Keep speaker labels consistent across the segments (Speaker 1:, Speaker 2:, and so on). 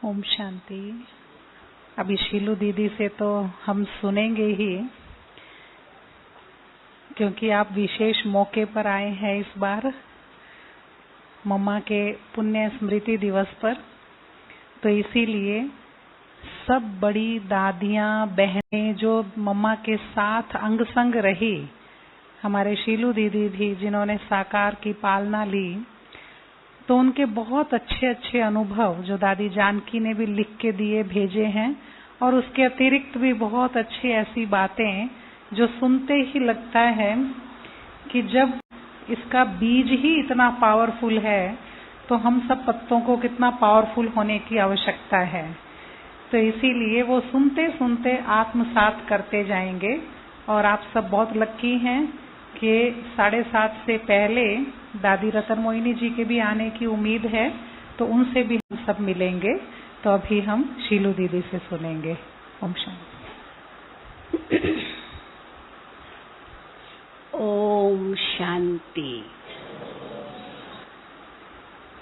Speaker 1: ओम शांति। अभी शीलू दीदी से तो हम सुनेंगे ही, क्योंकि आप विशेष मौके पर आए हैं इस बार मम्मा के पुण्य स्मृति दिवस पर, तो इसीलिए सब बड़ी दादियां बहनें जो मम्मा के साथ अंग संग रही, हमारे शीलू दीदी भी जिन्होंने साकार की पालना ली, तो उनके बहुत अच्छे अच्छे अनुभव जो दादी जानकी ने भी लिख के दिए भेजे हैं, और उसके अतिरिक्त भी बहुत अच्छी ऐसी बातें जो सुनते ही लगता है कि जब इसका बीज ही इतना पावरफुल है तो हम सब पत्तों को कितना पावरफुल होने की आवश्यकता है। तो इसीलिए वो सुनते सुनते आत्मसात करते जाएंगे। और आप सब बहुत लक्की हैं कि 7:30 से पहले दादी रतन मोहिनी जी के भी आने की उम्मीद है, तो उनसे भी हम सब मिलेंगे। तो अभी हम शीलू दीदी से सुनेंगे। ओम शांति।
Speaker 2: ओम शांति।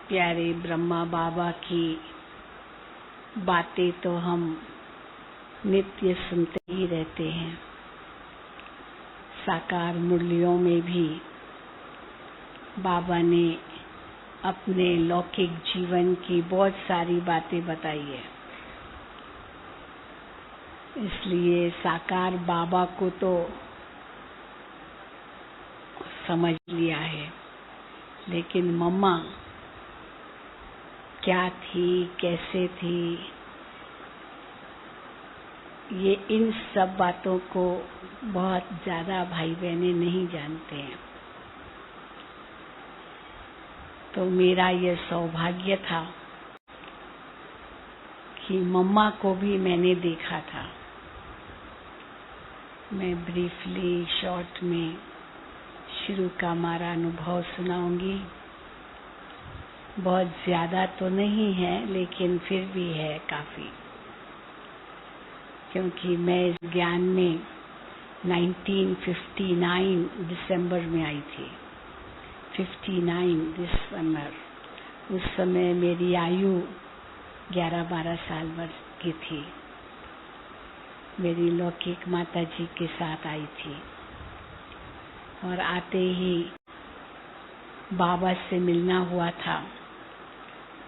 Speaker 2: प्यारे ब्रह्मा बाबा की बातें तो हम नित्य सुनते ही रहते हैं। साकार मुरलियों में भी बाबा ने अपने लौकिक जीवन की बहुत सारी बातें बताई है। इसलिए साकार बाबा को तो समझ लिया है, लेकिन मम्मा क्या थी, कैसे थी, ये इन सब बातों को बहुत ज्यादा भाई बहनें नहीं जानते हैं। तो मेरा यह सौभाग्य था कि मम्मा को भी मैंने देखा था। मैं ब्रीफली शॉर्ट में शुरू का हमारा अनुभव सुनाऊंगी। बहुत ज्यादा तो नहीं है, लेकिन फिर भी है काफी, क्योंकि मैं इस ज्ञान में 1959 दिसंबर में आई थी। 59 दिसंबर। उस समय मेरी आयु 11-12 साल वर्ष की थी। मेरी लौकिक माता जी के साथ आई थी, और आते ही बाबा से मिलना हुआ था।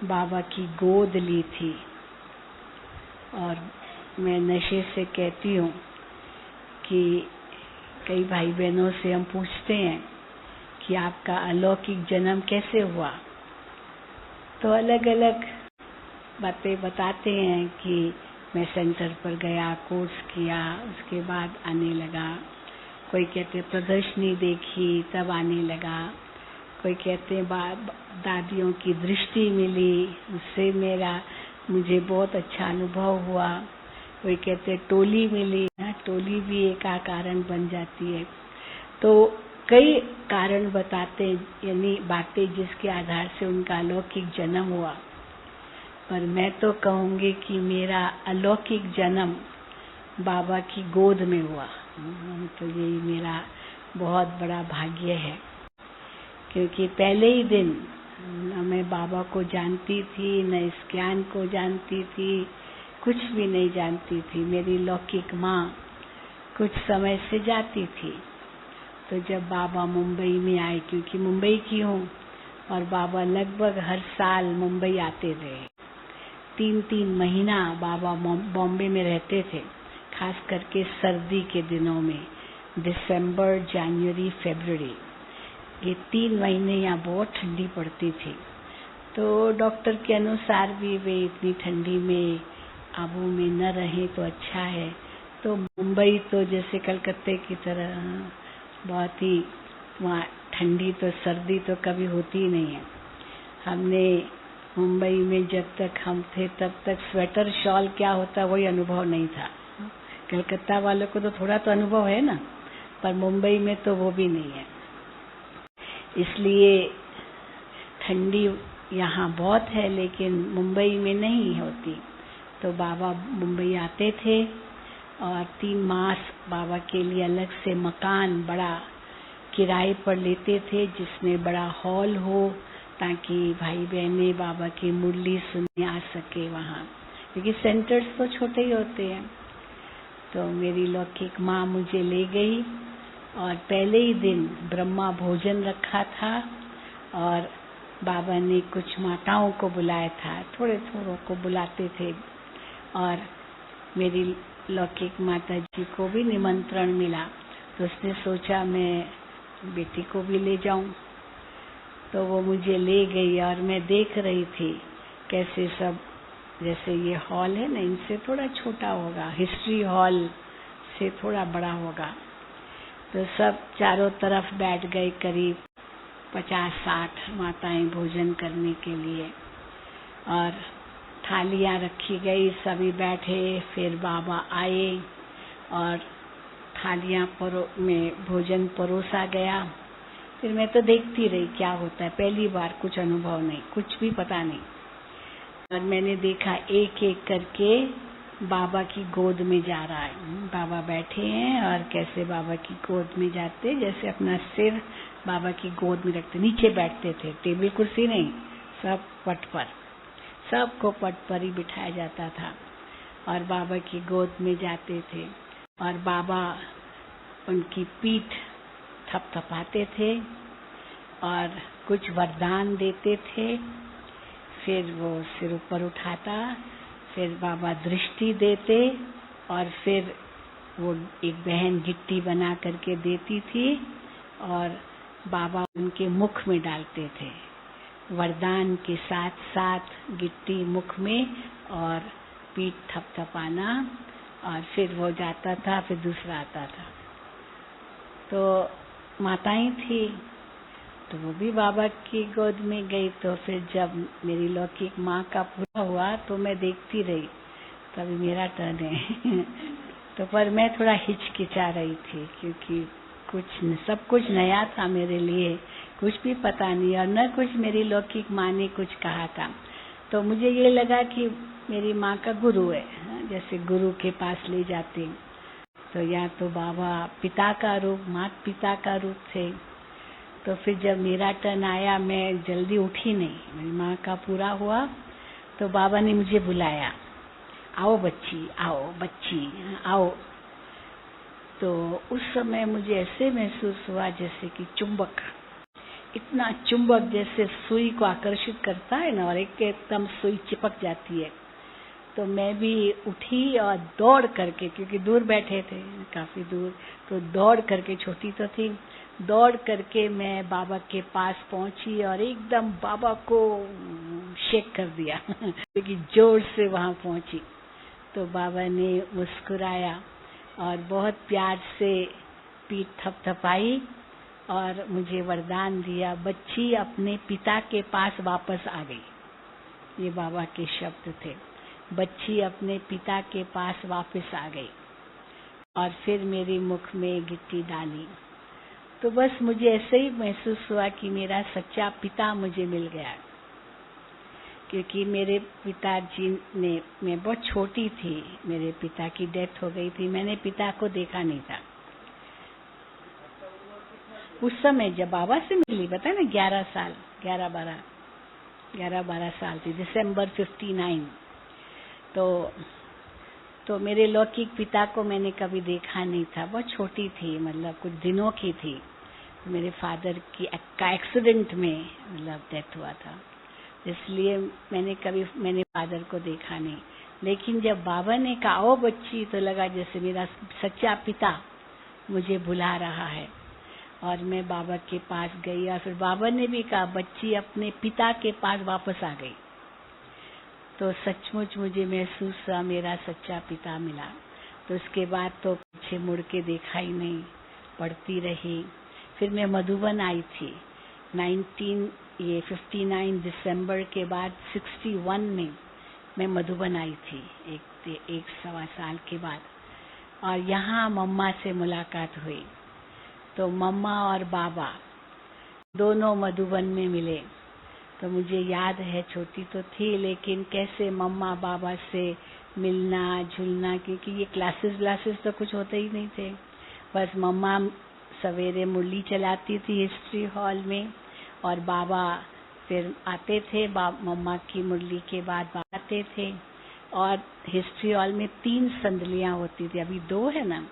Speaker 2: बाबा की गोद ली थी, और मैं नशे से कहती हूँ कि कई भाई बहनों से हम पूछते हैं कि आपका अलौकिक जन्म कैसे हुआ, तो अलग अलग बातें बताते हैं कि मैं सेंटर पर गया, कोर्स किया, उसके बाद आने लगा। कोई कहते प्रदर्शनी देखी तब आने लगा। कोई कहते दादियों की दृष्टि मिली, उससे मुझे बहुत अच्छा अनुभव हुआ। कोई कहते टोली मिली, टोली भी एक कारण बन जाती है। तो कई कारण बताते, यानी बातें जिसके आधार से उनका अलौकिक जन्म हुआ। पर मैं तो कहूँगी कि मेरा अलौकिक जन्म बाबा की गोद में हुआ। तो यही मेरा बहुत बड़ा भाग्य है, क्योंकि पहले ही दिन न मैं बाबा को जानती थी, न इस ज्ञान को जानती थी, कुछ भी नहीं जानती थी। मेरी लौकिक माँ कुछ समय से जाती थी। तो जब बाबा मुंबई में आए, क्योंकि मुंबई की हूँ, और बाबा लगभग हर साल मुंबई आते रहे। 3-3 महीना बाबा बॉम्बे में रहते थे, खास करके सर्दी के दिनों में, दिसंबर, जनवरी, फरवरी। ये 3 महीने यहाँ बहुत ठंडी पड़ती थी। तो डॉक्टर के अनुसार भी वे इतनी ठंडी में आबू में न रहे तो अच्छा है। तो मुंबई तो जैसे कलकत्ते की तरह बहुत ही वहाँ ठंडी, तो सर्दी तो कभी होती ही नहीं है। हमने मुंबई में जब तक हम थे तब तक स्वेटर शॉल क्या होता वही अनुभव नहीं था। कलकत्ता वालों को तो थोड़ा तो अनुभव है ना, पर मुंबई में तो वो भी नहीं है। इसलिए ठंडी यहाँ बहुत है, लेकिन मुंबई में नहीं होती। तो बाबा मुंबई आते थे, और 3 मास बाबा के लिए अलग से मकान बड़ा किराए पर लेते थे, जिसमें बड़ा हॉल हो, ताकि भाई बहनें बाबा की मुरली सुनने आ सके वहाँ। क्योंकि सेंटर्स तो छोटे ही होते हैं। तो मेरी लौकिक माँ मुझे ले गई और पहले ही दिन ब्रह्मा भोजन रखा था और बाबा ने कुछ माताओं को बुलाया था, थोड़े थोड़ों को बुलाते थे, और मेरी लौकिक माता जी को भी निमंत्रण मिला। तो उसने सोचा मैं बेटी को भी ले जाऊं, तो वो मुझे ले गई और मैं देख रही थी कैसे सब, जैसे ये हॉल है ना, इनसे थोड़ा छोटा होगा, हिस्ट्री हॉल से थोड़ा बड़ा होगा। तो सब चारों तरफ बैठ गए, करीब 50-60 माताएं भोजन करने के लिए, और थालियां रखी गई, सभी बैठे। फिर बाबा आए और थालियां में भोजन परोसा गया। फिर मैं तो देखती रही क्या होता है, पहली बार, कुछ अनुभव नहीं, कुछ भी पता नहीं। और मैंने देखा एक एक करके बाबा की गोद में जा रहा है। बाबा बैठे हैं और कैसे बाबा की गोद में जाते, जैसे अपना सिर बाबा की गोद में रखते, नीचे बैठते थे, टेबल कुर्सी नहीं, सब पट पर, सबको पट पर ही बिठाया जाता था और बाबा की गोद में जाते थे। और बाबा उनकी पीठ थपथपाते थे और कुछ वरदान देते थे। फिर वो सिर ऊपर उठाता, फिर बाबा दृष्टि देते, और फिर वो एक बहन गिट्टी बना करके देती थी और बाबा उनके मुख में डालते थे, वरदान के साथ साथ गिट्टी मुख में और पीठ थपथपाना, और फिर वो जाता था, फिर दूसरा आता था। तो माताएं थी तो वो भी बाबा की गोद में गई। तो फिर जब मेरी लौकिक माँ का पूरा हुआ तो मैं देखती रही, तभी मेरा टर्न है। तो पर मैं थोड़ा हिचकिचा रही थी क्योंकि सब कुछ नया था मेरे लिए, कुछ भी पता नहीं, और न कुछ मेरी लौकिक माँ ने कुछ कहा था। तो मुझे ये लगा कि मेरी माँ का गुरु है, जैसे गुरु के पास ले जाते, तो या तो बाबा पिता का रूप, माता पिता का रूप थे। तो फिर जब मेरा टर्न आया, मैं जल्दी उठी नहीं, मेरी माँ का पूरा हुआ तो बाबा ने मुझे बुलाया, आओ बच्ची, आओ बच्ची, आओ। तो उस समय मुझे ऐसे महसूस हुआ जैसे कि चुंबक, इतना चुंबक जैसे सुई को आकर्षित करता है ना, और एकदम सुई चिपक जाती है। तो मैं भी उठी और दौड़ करके, क्योंकि दूर बैठे थे, काफी दूर, तो दौड़ करके, छोटी तो थी, दौड़ करके मैं बाबा के पास पहुंची और एकदम बाबा को शेक कर दिया क्योंकि जोर से वहां पहुंची। तो बाबा ने मुस्कुराया और बहुत प्यार से पीठ थपथपाई और मुझे वरदान दिया, बच्ची अपने पिता के पास वापस आ गई। ये बाबा के शब्द थे, बच्ची अपने पिता के पास वापस आ गई। और फिर मेरी मुख में गिट्टी डाली। तो बस मुझे ऐसे ही महसूस हुआ कि मेरा सच्चा पिता मुझे मिल गया, क्योंकि मेरे पिताजी ने, मैं बहुत छोटी थी, मेरे पिता की डेथ हो गई थी, मैंने पिता को देखा नहीं था। उस समय जब बाबा से मिली, पता है ना, 11 साल, 11-12 साल थी, दिसंबर 59। तो मेरे लौकिक पिता को मैंने कभी देखा नहीं था, बहुत छोटी थी, मतलब कुछ दिनों की थी। मेरे फादर की एक्सीडेंट में मतलब डेथ हुआ था, इसलिए मैंने फादर को देखा नहीं। लेकिन जब बाबा ने कहा आओ बच्ची, तो लगा जैसे मेरा सच्चा पिता मुझे बुला रहा है। और मैं बाबा के पास गई और फिर बाबा ने भी कहा बच्ची अपने पिता के पास वापस आ गई। तो सचमुच मुझे महसूस हुआ मेरा सच्चा पिता मिला। तो उसके बाद तो पीछे मुड़ के देखा ही नहीं, पढ़ती रही। फिर मैं मधुबन आई थी 59 दिसंबर के बाद 61 में मैं मधुबन आई थी, एक सवा साल के बाद। और यहाँ मम्मा से मुलाकात हुई। तो मम्मा और बाबा दोनों मधुबन में मिले। तो मुझे याद है, छोटी तो थी, लेकिन कैसे मम्मा बाबा से मिलना जुलना, क्योंकि ये क्लासेस तो कुछ होते ही नहीं थे। बस मम्मा सवेरे मुरली चलाती थी हिस्ट्री हॉल में, और बाबा फिर आते थे, मम्मा की मुरली के बाद बाबा आते थे। और हिस्ट्री हॉल में 3 संदलियां होती थी, अभी 2 है ना,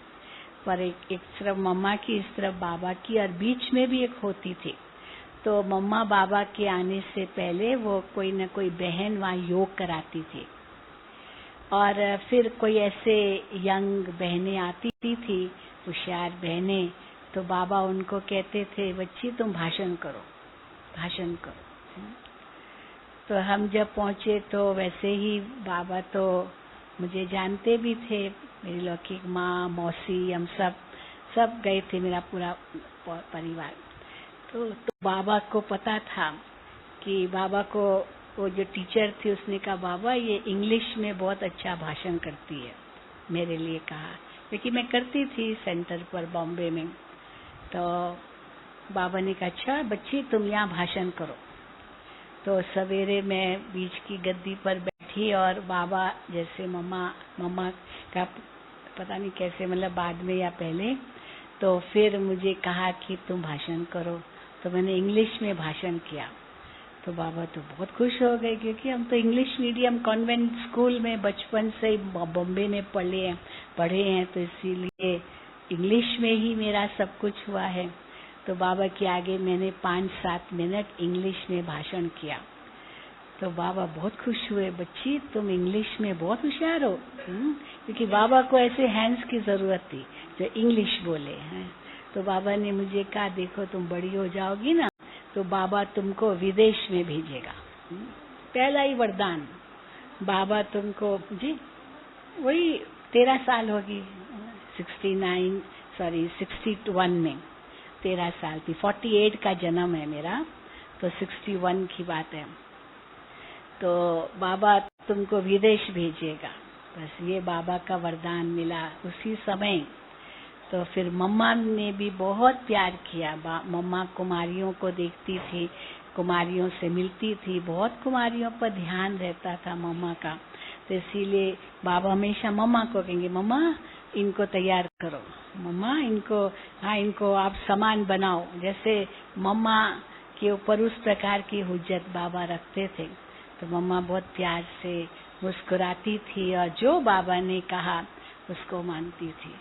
Speaker 2: पर एक तरफ मम्मा की, इस तरफ बाबा की, और बीच में भी एक होती थी। तो मम्मा बाबा के आने से पहले वो कोई न कोई बहन वहाँ योग कराती थी, और फिर कोई ऐसे यंग बहनें आती थी, होशियार बहनें, तो बाबा उनको कहते थे, बच्ची तुम भाषण करो, भाषण करो। तो हम जब पहुंचे तो वैसे ही बाबा तो मुझे जानते भी थे, मेरी लौकिक माँ, मौसी, हम सब गए थे, मेरा पूरा परिवार। तो बाबा को पता था कि बाबा को वो जो टीचर थी उसने कहा, बाबा ये इंग्लिश में बहुत अच्छा भाषण करती है, मेरे लिए कहा, क्योंकि मैं करती थी सेंटर पर बॉम्बे में। तो बाबा ने कहा, अच्छा बच्ची तुम यहाँ भाषण करो। तो सवेरे मैं बीच की गद्दी पर बैठी, और बाबा जैसे मम्मा का पता नहीं कैसे, मतलब बाद में या पहले, तो फिर मुझे कहा कि तुम भाषण करो। तो मैंने इंग्लिश में भाषण किया। तो बाबा तो बहुत खुश हो गए, क्योंकि हम तो इंग्लिश मीडियम कॉन्वेंट स्कूल में बचपन से बॉम्बे में पढ़े हैं, तो इसीलिए इंग्लिश में ही मेरा सब कुछ हुआ है। तो बाबा के आगे मैंने 5-7 मिनट इंग्लिश में भाषण किया। तो बाबा बहुत खुश हुए, बच्ची तुम इंग्लिश में बहुत होशियार हो, क्योंकि बाबा को ऐसे हैंड्स की जरूरत थी जो इंग्लिश बोले हैं। तो बाबा ने मुझे कहा, देखो तुम बड़ी हो जाओगी ना, तो बाबा तुमको विदेश में भेजेगा। पहला ही वरदान, बाबा तुमको, जी वही 13 साल होगी, 61 में 13 साल थी, 48 का जन्म है मेरा, तो 61 की बात है। तो बाबा तुमको विदेश भेजेगा, बस ये बाबा का वरदान मिला उसी समय। तो फिर मम्मा ने भी बहुत प्यार किया। मम्मा कुमारियों को देखती थी, कुमारियों से मिलती थी, बहुत कुमारियों पर ध्यान रहता था मम्मा का। तो इसीलिए बाबा हमेशा मम्मा को कहेंगे, मम्मा इनको तैयार करो, मम्मा इनको, हाँ इनको आप समान बनाओ। जैसे मम्मा के ऊपर उस प्रकार की हुज्जत बाबा रखते थे। तो मम्मा बहुत प्यार से मुस्कुराती थी, और जो बाबा ने कहा उसको मानती थी।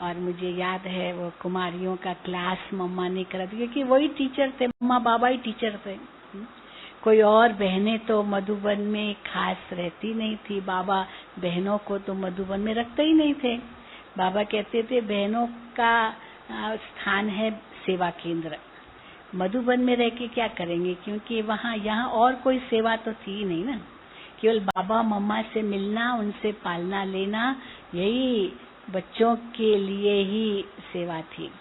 Speaker 2: और मुझे याद है वो कुमारियों का क्लास मम्मा ने करा दिया, क्योंकि वही टीचर थे, मम्मा बाबा ही टीचर थे। कोई और बहनें तो मधुबन में खास रहती नहीं थी, बाबा बहनों को तो मधुबन में रखते ही नहीं थे। बाबा कहते थे बहनों का स्थान है सेवा केंद्र, मधुबन में रह के क्या करेंगे, क्योंकि यहाँ और कोई सेवा तो थी नहीं ना, केवल बाबा मम्मा से मिलना, उनसे पालना लेना, यही बच्चों के लिए ही सेवा थी।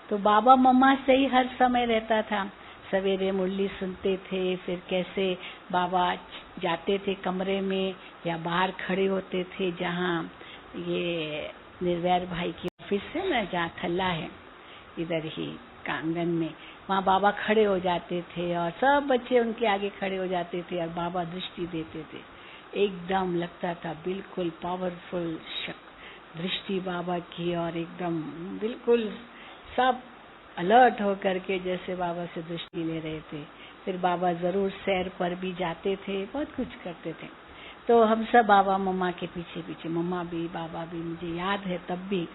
Speaker 2: तो बाबा मम्मा से ही हर समय रहता था। सवेरे मुरली सुनते थे, फिर कैसे बाबा जाते थे कमरे में या बाहर खड़े होते थे, जहाँ ये निर्वैर भाई की ऑफिस है ना, जहाँ थल्ला है इधर ही कांगन में, वहाँ बाबा खड़े हो जाते थे और सब बच्चे उनके आगे खड़े हो जाते थे और बाबा दृष्टि देते थे। एकदम लगता था बिल्कुल पावरफुल दृष्टि बाबा की, और एकदम बिल्कुल सब अलर्ट होकर के जैसे बाबा से दृष्टि ले रहे थे। फिर बाबा जरूर सैर पर भी जाते थे, बहुत कुछ करते थे। तो हम सब बाबा मम्मा के पीछे पीछे, मम्मा भी बाबा भी, मुझे याद है तब भी।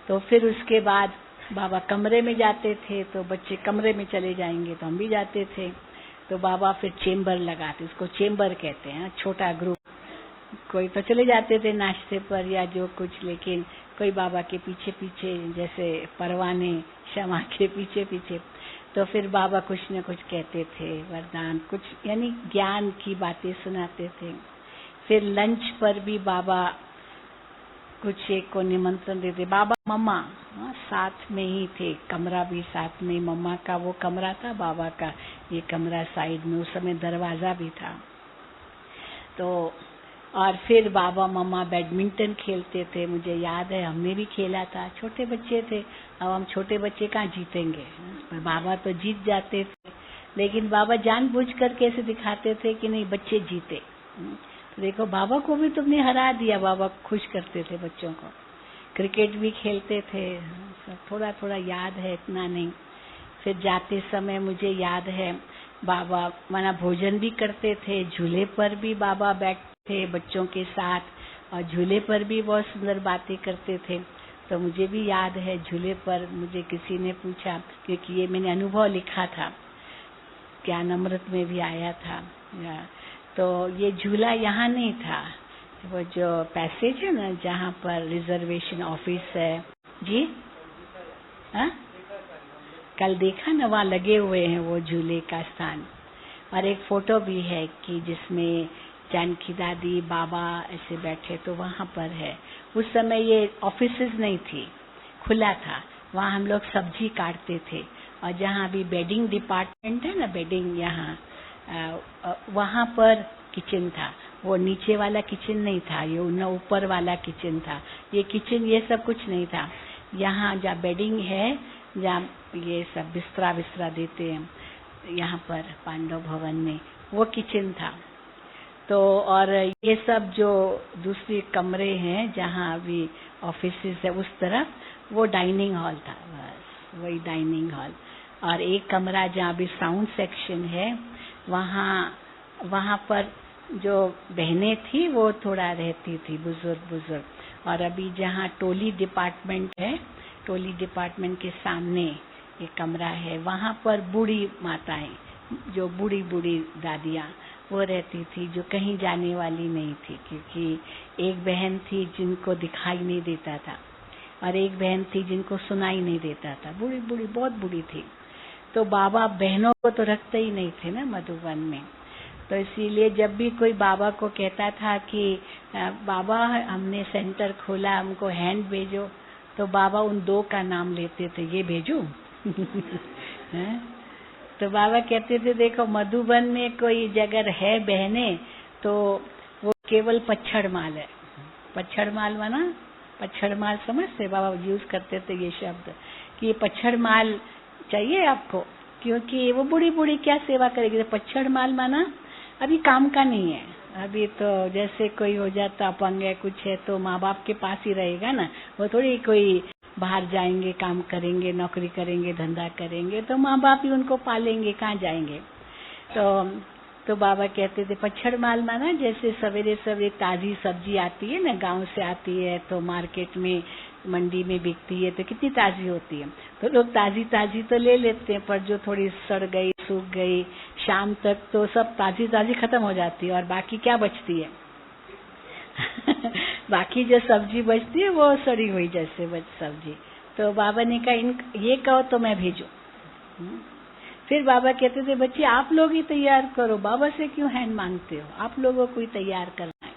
Speaker 2: तो फिर उसके बाद बाबा कमरे में जाते थे, तो बच्चे कमरे में चले जाएंगे तो हम भी जाते थे। तो बाबा फिर चेम्बर लगाते, उसको चेम्बर कहते हैं, छोटा ग्रुप। कोई तो चले जाते थे नाश्ते पर या जो कुछ, लेकिन कोई बाबा के पीछे पीछे, जैसे परवाने शमा के पीछे पीछे। तो फिर बाबा कुछ न कुछ कहते थे, वरदान कुछ, यानी ज्ञान की बातें सुनाते थे। फिर लंच पर भी बाबा कुछ एक को निमंत्रण देते। बाबा मम्मा साथ में ही थे, कमरा भी साथ में, मम्मा का वो कमरा था, बाबा का ये कमरा साइड में, उस समय दरवाजा भी था। तो और फिर बाबा मम्मा बैडमिंटन खेलते थे, मुझे याद है हमने भी खेला था, छोटे बच्चे थे। अब हम छोटे बच्चे कहाँ जीतेंगे, पर बाबा तो जीत जाते थे। लेकिन बाबा जानबूझ कर कैसे दिखाते थे कि नहीं बच्चे जीते। तो देखो बाबा को भी तुमने हरा दिया, बाबा खुश करते थे बच्चों को। क्रिकेट भी खेलते थे, थोड़ा थोड़ा याद है, इतना नहीं। फिर जाते समय मुझे याद है बाबा माना भोजन भी करते थे, झूले पर भी बाबा बैठते थे बच्चों के साथ, और झूले पर भी बहुत सुंदर बातें करते थे। तो मुझे भी याद है झूले पर मुझे किसी ने पूछा, क्योंकि ये मैंने अनुभव लिखा था, ज्ञान अमृत में भी आया था। तो ये झूला यहाँ नहीं था, वो जो पैसेज है ना जहाँ पर रिजर्वेशन ऑफिस है जी, हाँ कल देखा ना, वहाँ लगे हुए हैं वो झूले का स्थान। और एक फोटो भी है कि जिसमें जानकी दादी बाबा ऐसे बैठे, तो वहाँ पर है। उस समय ये ऑफिसेज नहीं थी, खुला था, वहाँ हम लोग सब्जी काटते थे। और जहाँ अभी बेडिंग डिपार्टमेंट है ना, बेडिंग यहाँ, वहाँ पर किचन था। वो नीचे वाला किचन नहीं था, ये ऊपर वाला किचन था। ये किचन ये सब कुछ नहीं था। यहाँ जहाँ बेडिंग है, जहाँ ये सब बिस्तरा विस्तरा देते हैं, यहाँ पर पांडव भवन में वो किचन था। तो और ये सब जो दूसरे कमरे हैं जहाँ अभी ऑफिसेज है उस तरफ, वो डाइनिंग हॉल था, बस वही डाइनिंग हॉल। और एक कमरा जहाँ भी साउंड सेक्शन है, वहाँ पर जो बहनें थी वो थोड़ा रहती थी, बुजुर्ग। और अभी जहाँ टोली डिपार्टमेंट है, टोली डिपार्टमेंट के सामने एक कमरा है, वहाँ पर बूढ़ी माताएं, जो बूढ़ी दादियाँ वो रहती थी, जो कहीं जाने वाली नहीं थी। क्योंकि एक बहन थी जिनको दिखाई नहीं देता था, और एक बहन थी जिनको सुनाई नहीं देता था, बूढ़ी बहुत बूढ़ी थी। तो बाबा बहनों को तो रखते ही नहीं थे ना मधुबन में। तो इसीलिए जब भी कोई बाबा को कहता था कि बाबा हमने सेंटर खोला, हमको हैंड भेजो, तो बाबा उन 2 का नाम लेते थे, ये भेजो तो बाबा कहते थे देखो मधुबन में कोई जगह है बहने, तो वो केवल पच्छड़ माल है। पच्छड़ माल माना, पच्छड़ माल समझते, बाबा यूज करते थे ये शब्द कि ये पच्छड़ माल चाहिए आपको, क्योंकि वो बूढ़ी क्या सेवा करेगी। तो पच्छड़ माल माना अभी काम का नहीं है, अभी तो जैसे कोई हो जाता अपंग है कुछ है तो माँ बाप के पास ही रहेगा ना, वो थोड़ी कोई बाहर जाएंगे, काम करेंगे, नौकरी करेंगे, धंधा करेंगे, तो माँ बाप ही उनको पालेंगे, कहाँ जाएंगे। तो बाबा कहते थे पच्छड़ माल माना जैसे सवेरे सवेरे ताजी सब्जी आती है ना, गांव से आती है तो मार्केट में मंडी में बिकती है तो कितनी ताजी होती है, तो लोग ताजी तो ले लेते हैं, पर जो थोड़ी सड़ गई, सूख गई, शाम तक तो सब ताजी खत्म हो जाती है, और बाकी क्या बचती है बाकी जो सब्जी बचती है वो सड़ी हुई जैसे सब्जी। तो बाबा ने कहा ये कहो तो मैं भेजूं। फिर बाबा कहते थे बच्चे आप लोग ही तैयार करो, बाबा से क्यों हैंड मांगते हो, आप लोगों को ही तैयार करना है,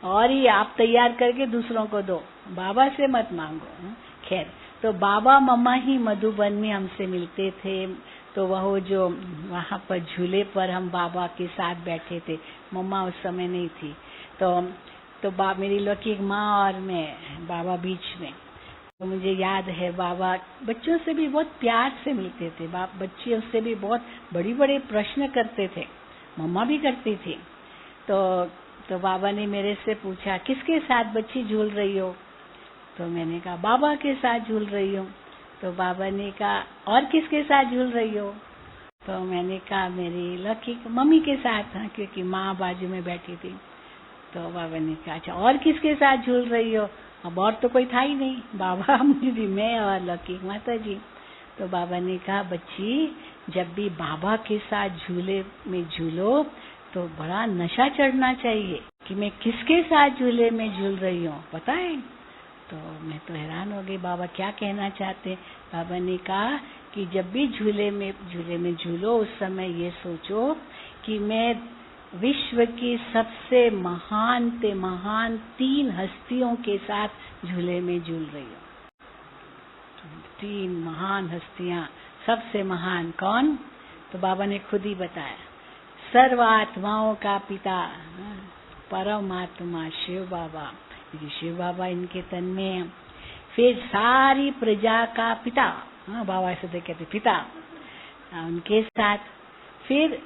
Speaker 2: और ये आप तैयार करके दूसरों को दो, बाबा से मत मांगो। खैर, तो बाबा मम्मा ही मधुबन में हमसे मिलते थे। तो वह जो वहाँ पर झूले पर हम बाबा के साथ बैठे थे, मम्मा उस समय नहीं थी, तो मेरी लौकिक माँ और मैं, बाबा बीच में। तो मुझे याद है बाबा बच्चों से भी बहुत प्यार से मिलते थे, बच्चे उससे भी बहुत बड़े प्रश्न करते थे, मम्मा भी करती थी। तो बाबा ने मेरे से पूछा किसके साथ बच्ची झूल रही हो, तो मैंने कहा बाबा के साथ झूल रही हूँ। तो बाबा ने कहा और किसके साथ झूल रही हो, तो मैंने कहा मेरी लकी मम्मी के साथ, हाँ, क्योंकि माँ बाजू में बैठी थी। तो बाबा ने कहा अच्छा और किसके साथ झूल रही हो, अब और तो कोई था ही नहीं, बाबा मुझे, मैं और लकी माता जी। तो बाबा ने कहा बच्ची जब भी बाबा के साथ झूले में झूलो तो बड़ा नशा चढ़ना चाहिए कि मैं किसके साथ झूले में झूल रही हूँ, पता है। तो मैं तो हैरान हो गई, बाबा क्या कहना चाहते। बाबा ने कहा कि जब भी झूले में झूलो उस समय ये सोचो कि मैं विश्व की सबसे महान 3 हस्तियों के साथ झूले में झूल रही हूँ। 3 महान हस्तियां, सबसे महान कौन, तो बाबा ने खुद ही बताया, सर्व आत्माओं का पिता परमात्मा शिव बाबा, शिव बाबा इनके तन में है। फिर सारी प्रजा का पिता, बाबा ऐसे तो कहते पिता, उनके साथ। फिर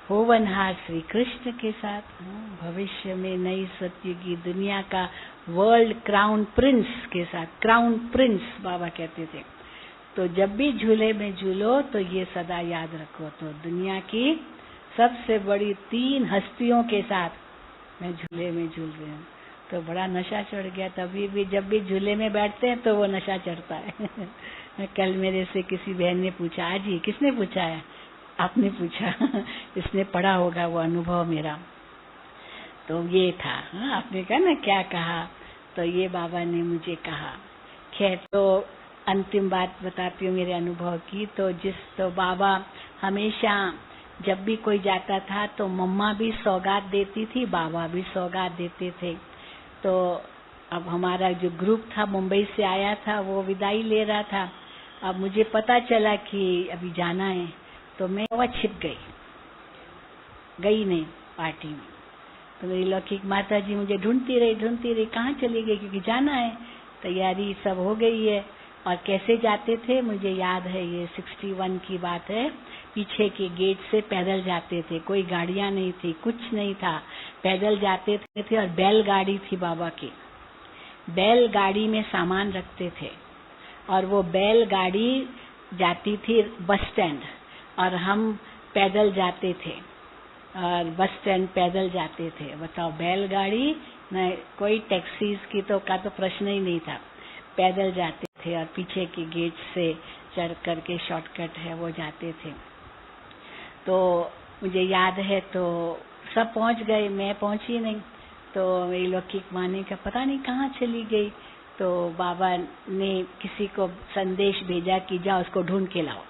Speaker 2: होवनहार श्री कृष्ण के साथ, भविष्य में नई सत्य की दुनिया का वर्ल्ड क्राउन प्रिंस के साथ, क्राउन प्रिंस बाबा कहते थे। तो जब भी झूले में झूलो तो ये सदा याद रखो, तो दुनिया की सबसे बड़ी 3 हस्तियों के साथ मैं झूले में झूल रही हूँ। तो बड़ा नशा चढ़ गया। तभी भी जब भी झूले में बैठते हैं तो वो नशा चढ़ता है। कल मेरे से किसी बहन ने पूछा, आज ही किसने पूछा है? आपने पूछा। इसने पढ़ा होगा वो अनुभव मेरा। तो ये था। आपने कहा ना क्या कहा, तो ये बाबा ने मुझे कहा। खैर, तो अंतिम बात बताती हूँ मेरे अनुभव की। तो बाबा हमेशा जब भी कोई जाता था तो मम्मा भी सौगात देती थी, बाबा भी सौगात देते थे। तो अब हमारा जो ग्रुप था मुंबई से आया था, वो विदाई ले रहा था। अब मुझे पता चला कि अभी जाना है, तो मैं वहाँ छिप गई नहीं पार्टी में। तो मेरी लौकिक माता जी मुझे ढूंढती रही, कहाँ चली गई, क्योंकि जाना है, तैयारी सब हो गई है। और कैसे जाते थे मुझे याद है, ये 61 की बात है। पीछे के गेट से पैदल जाते थे, कोई गाड़ियां नहीं थी, कुछ नहीं था, पैदल जाते थे। और बैलगाड़ी थी बाबा की, बैलगाड़ी में सामान रखते थे। और वो बैलगाड़ी जाती थी बस स्टैंड, और हम पैदल जाते थे, और बस स्टैंड पैदल जाते थे। बताओ, बैलगाड़ी न, कोई टैक्सीज की का तो प्रश्न ही नहीं था, पैदल जाते थे। और पीछे के गेट से चढ़ करके शॉर्टकट है वो जाते थे। तो मुझे याद है, तो सब पहुंच गए, मैं पहुंची नहीं। तो मेरी लौकिक माँ ने कहा पता नहीं कहाँ चली गई। तो बाबा ने किसी को संदेश भेजा कि जाओ उसको ढूंढ के लाओ।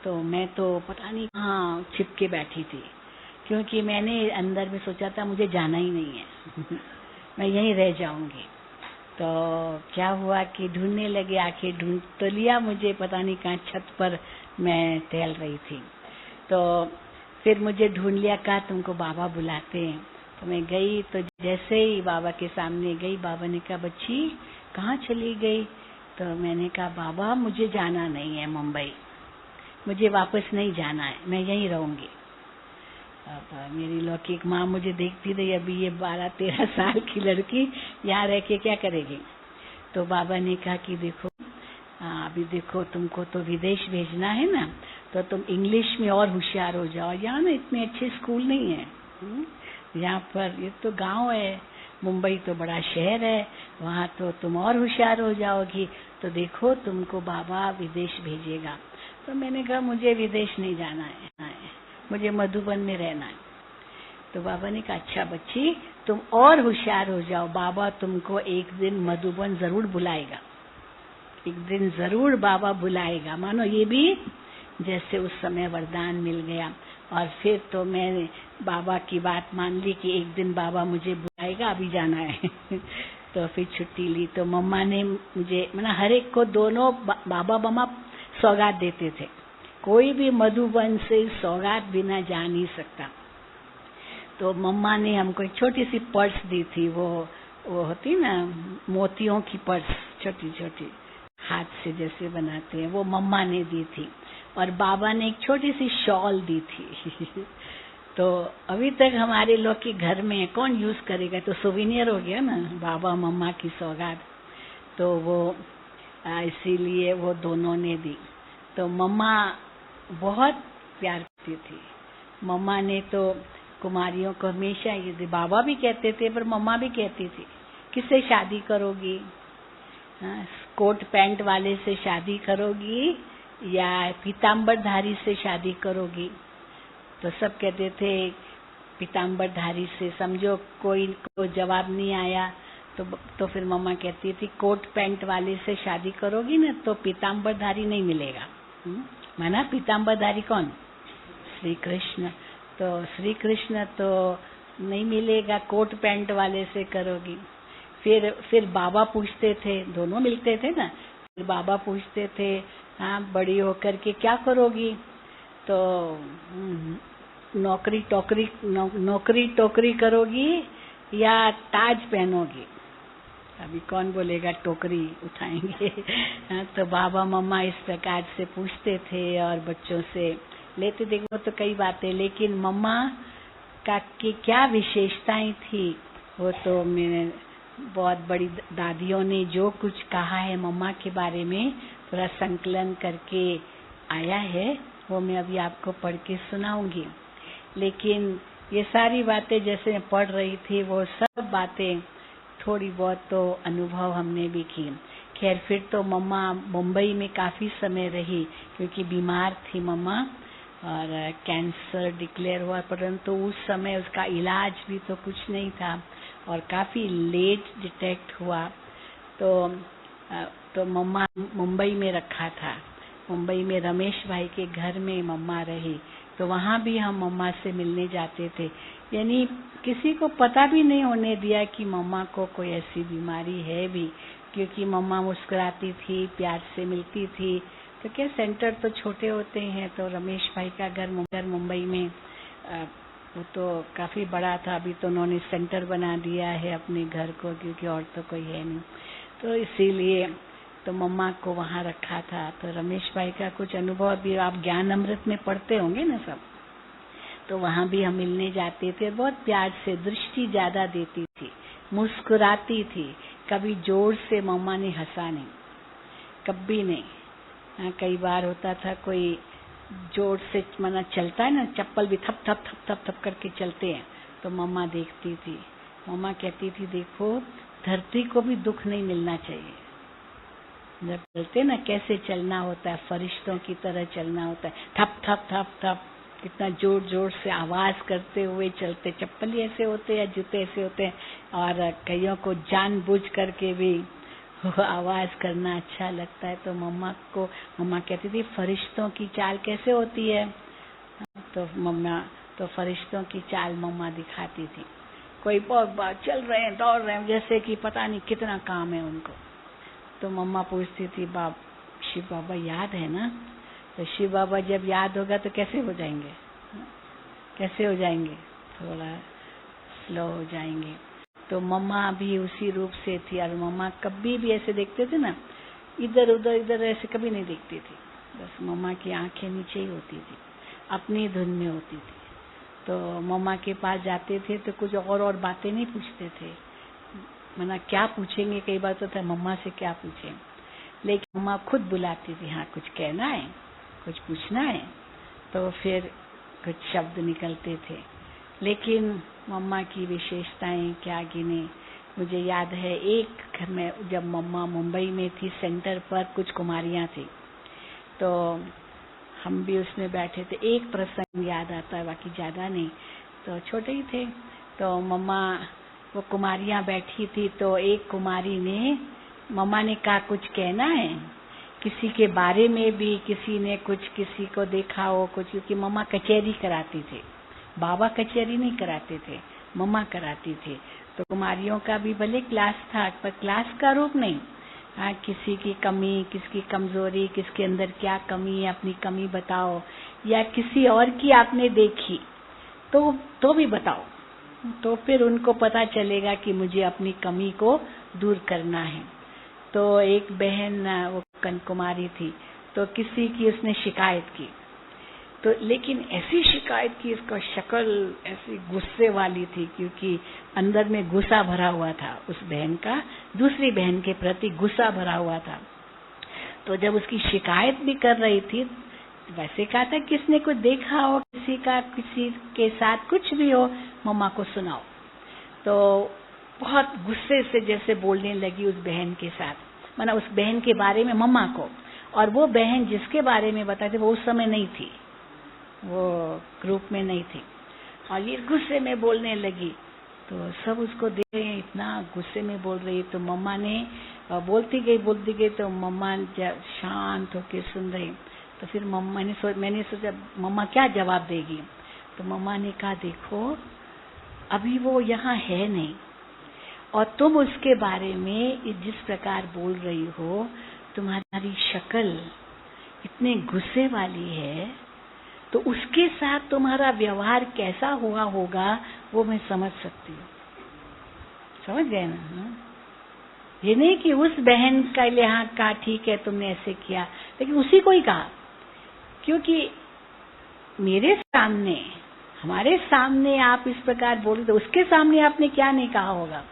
Speaker 2: तो मैं तो पता नहीं कहाँ छिप के बैठी थी, क्योंकि मैंने अंदर में सोचा था मुझे जाना ही नहीं है। मैं यहीं रह जाऊंगी। तो क्या हुआ कि ढूंढने लगे, आखिर ढूंढ तो लिया मुझे, पता नहीं कहाँ छत पर मैं टहल रही थी। तो फिर मुझे ढूंढ लिया, कहा तुमको बाबा बुलाते हैं। तो मैं गई, तो जैसे ही बाबा के सामने गई, बाबा ने कहा बच्ची कहाँ चली गई? तो मैंने कहा बाबा मुझे जाना नहीं है मुंबई, मुझे वापस नहीं जाना है, मैं यहीं रहूंगी। अब मेरी लौकिक माँ मुझे देखती रही, अभी ये 12-13 साल की लड़की यहाँ रह के क्या करेगी। तो बाबा ने कहा कि देखो अभी देखो तुमको तो विदेश भेजना है ना, तो तुम इंग्लिश में और होशियार हो जाओ। यहाँ ना इतने अच्छे स्कूल नहीं है, यहाँ पर ये तो गांव है, मुंबई तो बड़ा शहर है, वहाँ तो तुम और होशियार हो जाओगी। तो देखो तुमको बाबा विदेश भेजेगा। तो मैंने कहा मुझे विदेश नहीं जाना है, मुझे मधुबन में रहना है। तो बाबा ने कहा अच्छा बच्ची तुम और होशियार हो जाओ, बाबा तुमको एक दिन मधुबन जरूर बुलाएगा, एक दिन जरूर बाबा बुलाएगा। मानो ये भी जैसे उस समय वरदान मिल गया। और फिर तो मैंने बाबा की बात मान ली कि एक दिन बाबा मुझे बुलाएगा, अभी जाना है। तो फिर छुट्टी ली। तो मम्मा ने मुझे हर एक को दोनों बाबा मम्मा सौगात देते थे, कोई भी मधुबन से सौगात बिना जा नहीं सकता। तो मम्मा ने हमको एक छोटी सी पर्स दी थी, वो होती ना मोतियों की पर्स, छोटी छोटी हाथ से जैसे बनाते हैं, वो मम्मा ने दी थी। और बाबा ने एक छोटी सी शॉल दी थी। तो अभी तक हमारे लोग के घर में कौन यूज करेगा, तो सुविनियर हो गया ना बाबा मम्मा की सौगात। तो वो इसीलिए वो दोनों ने दी। तो मम्मा बहुत प्यार करती थी। मम्मा ने तो कुमारियों को हमेशा ये दी। बाबा भी कहते थे पर मम्मा भी कहती थी किससे शादी करोगी, कोट पैंट वाले से शादी करोगी या पीताम्बरधारी से शादी करोगी। तो सब कहते थे पीताम्बरधारी से। समझो कोई को जवाब नहीं आया तो फिर मम्मा कहती थी कोट पैंट वाले से शादी करोगी ना तो पीताम्बरधारी नहीं मिलेगा। माना पीताम्बरधारी कौन, श्री कृष्ण। तो श्री कृष्ण तो नहीं मिलेगा, कोट पैंट वाले से करोगी। फिर बाबा पूछते थे, दोनों मिलते थे ना, फिर बाबा पूछते थे हाँ बड़ी होकर के क्या करोगी। तो नौकरी टोकरी करोगी या ताज पहनोगी। अभी कौन बोलेगा टोकरी उठाएंगे। तो बाबा मम्मा इस प्रकार से पूछते थे और बच्चों से लेते थे। वो तो कई बातें, लेकिन मम्मा का की क्या विशेषताएं थी वो तो मेरे बहुत बड़ी दादियों ने जो कुछ कहा है मम्मा के बारे में पूरा संकलन करके आया है, वो मैं अभी आपको पढ़ के सुनाऊंगी। लेकिन ये सारी बातें जैसे मैं पढ़ रही थी, वो सब बातें थोड़ी बहुत तो अनुभव हमने भी की। खैर फिर तो मम्मा मुंबई में काफी समय रही, क्योंकि बीमार थी मम्मा और कैंसर डिक्लेयर हुआ, परंतु उस समय उसका इलाज भी तो कुछ नहीं था और काफी लेट डिटेक्ट हुआ। तो मम्मा मुंबई में रखा था, मुंबई में रमेश भाई के घर में मम्मा रही, तो वहाँ भी हम मम्मा से मिलने जाते थे। यानी किसी को पता भी नहीं होने दिया कि मम्मा को कोई ऐसी बीमारी है भी, क्योंकि मम्मा मुस्कुराती थी, प्यार से मिलती थी। तो क्या सेंटर तो छोटे होते हैं, तो रमेश भाई का घर मुंबई में वो तो काफी बड़ा था। अभी तो उन्होंने सेंटर बना दिया है अपने घर को, क्योंकि और तो कोई है नहीं, तो इसीलिए तो मम्मा को वहाँ रखा था। तो रमेश भाई का कुछ अनुभव भी आप ज्ञान अमृत में पढ़ते होंगे ना सब, तो वहाँ भी हम मिलने जाते थे। बहुत प्यार से, दृष्टि ज्यादा देती थी, मुस्कुराती थी, कभी जोर से मम्मा ने हंसा नहीं, कभी नहीं। कई बार होता था कोई जोर से मना चलता है ना, चप्पल भी थप थप थप थप थप करके चलते हैं, तो मम्मा देखती थी। मम्मा कहती थी देखो धरती को भी दुख नहीं मिलना चाहिए। जब चलते ना कैसे चलना होता है, फरिश्तों की तरह चलना होता है, थप थप थप थप, कितना जोर जोर से आवाज करते हुए चलते। चप्पल ही ऐसे होते हैं, जूते ऐसे होते हैं, और कईयों को जानबूझ करके भी आवाज करना अच्छा लगता है। तो मम्मा कहती थी फरिश्तों की चाल कैसे होती है, तो फरिश्तों की चाल मम्मा दिखाती थी। कोई बहुत बार चल रहे हैं, दौड़ रहे हैं, जैसे कि पता नहीं कितना काम है उनको, तो मम्मा पूछती थी शिव बाबा याद है ना? तो शिव बाबा जब याद होगा तो कैसे हो जाएंगे, कैसे हो जाएंगे, थोड़ा स्लो हो जाएंगे। तो मम्मा भी उसी रूप से थी, और मम्मा कभी भी ऐसे देखते थे ना, इधर उधर इधर ऐसे कभी नहीं देखती थी। बस मम्मा की आंखें नीचे ही होती थी, अपनी धुन में होती थी। तो मम्मा के पास जाते थे तो कुछ और बातें नहीं पूछते थे, मना क्या पूछेंगे, कई बार तो था मम्मा से क्या पूछें, लेकिन मम्मा खुद बुलाती थी, हाँ कुछ कहना है, कुछ पूछना है, तो फिर कुछ शब्द निकलते थे। लेकिन मम्मा की विशेषताएं क्या गिने। मुझे याद है एक घर में जब मम्मा मुंबई में थी, सेंटर पर कुछ कुमारियां थी, तो हम भी उसमें बैठे थे। एक प्रसंग याद आता है, बाकी ज्यादा नहीं, तो छोटे ही थे। तो मम्मा वो कुमारियां बैठी थी, तो एक कुमारी ने, मम्मा ने कहा कुछ कहना है किसी के बारे में भी, किसी ने कुछ किसी को देखा हो कुछ, क्योंकि मम्मा कचहरी कराती थे, बाबा कचहरी नहीं कराते थे, मम्मा कराती थी। तो कुमारियों का भी भले क्लास था, पर क्लास का रूप नहीं। हाँ, किसी की कमी, किसकी कमजोरी, किसके अंदर क्या कमी है, अपनी कमी बताओ, या किसी और की आपने देखी तो भी बताओ, तो फिर उनको पता चलेगा कि मुझे अपनी कमी को दूर करना है। तो एक बहन वो कुमारी थी, तो किसी की उसने शिकायत की, तो लेकिन ऐसी शिकायत की, इसका शक्ल ऐसी गुस्से वाली थी, क्योंकि अंदर में गुस्सा भरा हुआ था, उस बहन का दूसरी बहन के प्रति गुस्सा भरा हुआ था। तो जब उसकी शिकायत भी कर रही थी, वैसे कहा था किसने कुछ देखा हो, किसी के साथ कुछ भी हो, मम्मा को सुनाओ। तो बहुत गुस्से से जैसे बोलने लगी उस बहन के साथ, माना उस बहन के बारे में मम्मा को, और वो बहन जिसके बारे में बताते वो उस समय नहीं थी, वो ग्रुप में नहीं थी, और ये गुस्से में बोलने लगी। तो सब उसको देख रहे हैं, इतना गुस्से में बोल रही। तो मम्मा ने बोलती गई, तो मम्मा जब शांत होकर सुन रही, तो फिर मैंने सोचा मम्मा क्या जवाब देगी। तो मम्मा ने कहा देखो अभी वो यहाँ है नहीं, और तुम उसके बारे में जिस प्रकार बोल रही हो, तुम्हारी शक्ल इतने गुस्से वाली है, तो उसके साथ तुम्हारा व्यवहार कैसा हुआ होगा वो मैं समझ सकती हूँ। समझ गए ना? हाँ? ये नहीं कि उस बहन का लिए हाँ कहा ठीक है तुमने ऐसे किया, लेकिन उसी को ही कहा, क्योंकि मेरे सामने, हमारे सामने आप इस प्रकार बोल, तो उसके सामने आपने क्या नहीं कहा होगा।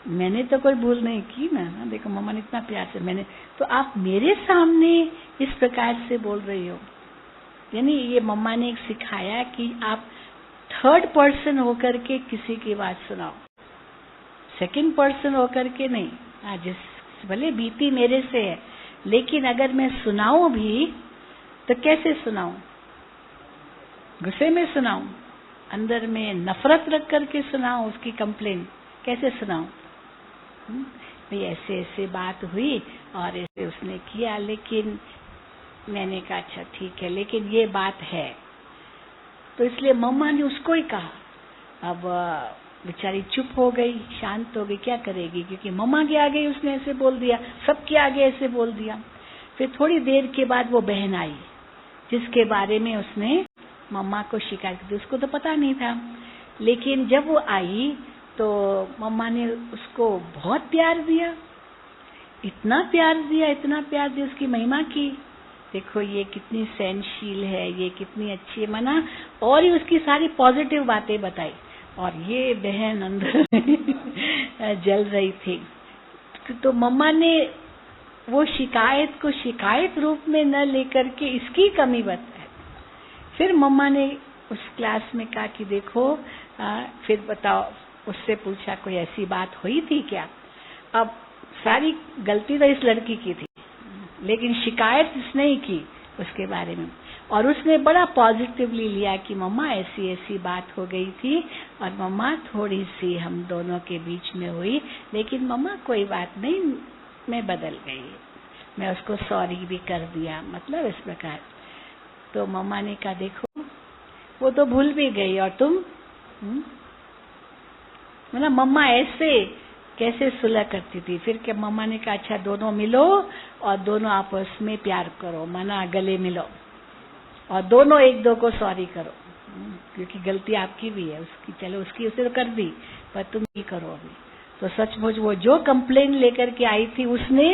Speaker 2: मैंने तो कोई भूल नहीं की ना, देखो मम्मा ने इतना प्यार से, मैंने तो आप मेरे सामने इस प्रकार से बोल रही हो। यानी ये मम्मा ने एक सिखाया कि आप थर्ड पर्सन होकर के किसी की बात सुनाओ, सेकंड पर्सन होकर के नहीं। जिस भले बीती मेरे से है, लेकिन अगर मैं सुनाऊं भी तो कैसे सुनाऊं? गुस्से में सुनाऊं, अंदर में नफरत रख करके सुनाऊं, उसकी कंप्लेन कैसे सुनाऊं? भाई ऐसे ऐसे बात हुई और ऐसे उसने किया, लेकिन मैंने कहा अच्छा ठीक है, लेकिन ये बात है। तो इसलिए मम्मा ने उसको ही कहा। अब बेचारी चुप हो गई, शांत हो गई, क्या करेगी, क्योंकि मम्मा के आगे उसने ऐसे बोल दिया, सबके आगे ऐसे बोल दिया। फिर थोड़ी देर के बाद वो बहन आई जिसके बारे में उसने मम्मा को शिकायत की थी, उसको तो पता नहीं था। लेकिन जब वो आई तो मम्मा ने उसको बहुत प्यार दिया, इतना प्यार दिया, इतना प्यार दिया, उसकी महिमा की। देखो ये कितनी सहनशील है, ये कितनी अच्छी है, मना और ही उसकी सारी पॉजिटिव बातें बताई। और ये बहन अंदर जल रही थी। तो मम्मा ने वो शिकायत को शिकायत रूप में न लेकर के इसकी कमी बताई। फिर मम्मा ने उस क्लास में कहा कि देखो फिर बताओ, उससे पूछा कोई ऐसी बात हुई थी क्या? अब सारी गलती तो इस लड़की की थी, लेकिन शिकायत इसने ही की उसके बारे में। और उसने बड़ा पॉजिटिवली लिया कि मम्मा ऐसी ऐसी बात हो गई थी और मम्मा थोड़ी सी हम दोनों के बीच में हुई, लेकिन मम्मा कोई बात नहीं, मैं बदल गई, मैं उसको सॉरी भी कर दिया, मतलब इस प्रकार। तो मम्मा ने कहा देखो वो तो भूल भी गई और तुम मतलब मम्मा ऐसे कैसे सुलह करती थी। फिर क्या मम्मा ने कहा अच्छा दोनों मिलो और दोनों आपस में प्यार करो, माना गले मिलो और दोनों एक दो को सॉरी करो, क्योंकि गलती आपकी भी है, उसकी चलो उसकी उसे तो कर दी, पर तुम ही करो अभी। तो सचमुच वो जो कंप्लेन लेकर के आई थी उसने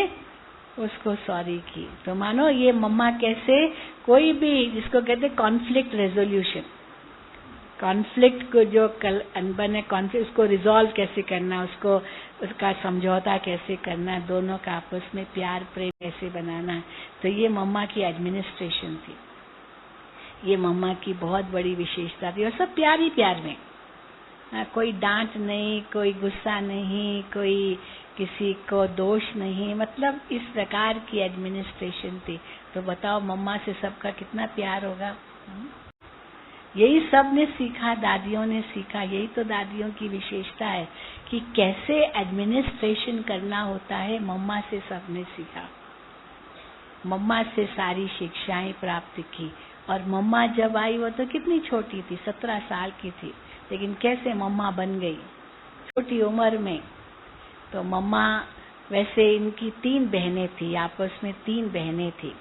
Speaker 2: उसको सॉरी की। तो मानो ये मम्मा कैसे कोई भी, जिसको कहते कॉन्फ्लिक्ट रेजोल्यूशन, कॉन्फ्लिक्ट को जो कल अनबन है, कॉन्फ्लिक्ट उसको रिजॉल्व कैसे करना, उसको उसका समझौता कैसे करना, दोनों का आपस में प्यार प्रेम कैसे बनाना है। तो ये मम्मा की एडमिनिस्ट्रेशन थी, ये मम्मा की बहुत बड़ी विशेषता थी। और सब प्यार ही प्यार में, कोई डांट नहीं, कोई गुस्सा नहीं, कोई किसी को दोष नहीं, मतलब इस प्रकार की एडमिनिस्ट्रेशन थी। तो बताओ मम्मा से सबका कितना प्यार होगा। यही सब ने सीखा, दादियों ने सीखा। यही तो दादियों की विशेषता है कि कैसे एडमिनिस्ट्रेशन करना होता है, मम्मा से सबने सीखा, मम्मा से सारी शिक्षाएं प्राप्त की। और मम्मा जब आई वो तो कितनी छोटी थी, 17 साल की थी, लेकिन कैसे मम्मा बन गई छोटी उम्र में। तो मम्मा, वैसे इनकी 3 बहनें थी, आपस में 3 बहनें थी,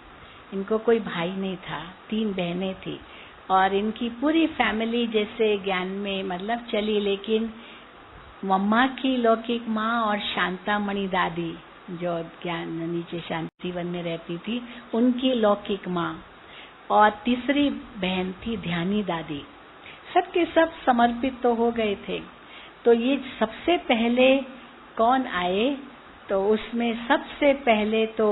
Speaker 2: इनको कोई भाई नहीं था, 3 बहनें थी। और इनकी पूरी फैमिली जैसे ज्ञान में मतलब चली, लेकिन मम्मा की लौकिक माँ और शांतामणि दादी जो ज्ञान नीचे शांतिवन में रहती थी, उनकी लौकिक माँ, और तीसरी बहन थी ध्यानी दादी। सबके सब समर्पित तो हो गए थे। तो ये सबसे पहले कौन आए, तो उसमें सबसे पहले तो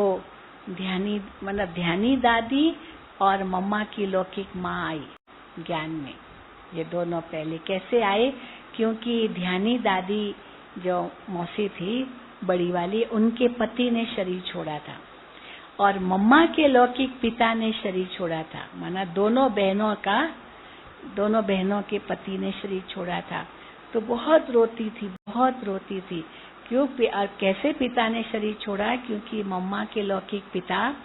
Speaker 2: ध्यानी मतलब ध्यानी दादी और मम्मा की लौकिक माँ आई ज्ञान में। ये दोनों पहले कैसे आए, क्योंकि ध्यानी दादी जो मौसी थी बड़ी वाली, उनके पति ने शरीर छोड़ा था और मम्मा के लौकिक पिता ने शरीर छोड़ा था, माना दोनों बहनों के पति ने शरीर छोड़ा था। तो बहुत रोती थी, बहुत रोती थी। क्यों और कैसे पिता ने शरीर छोड़ा, क्योंकि मम्मा के लौकिक पिता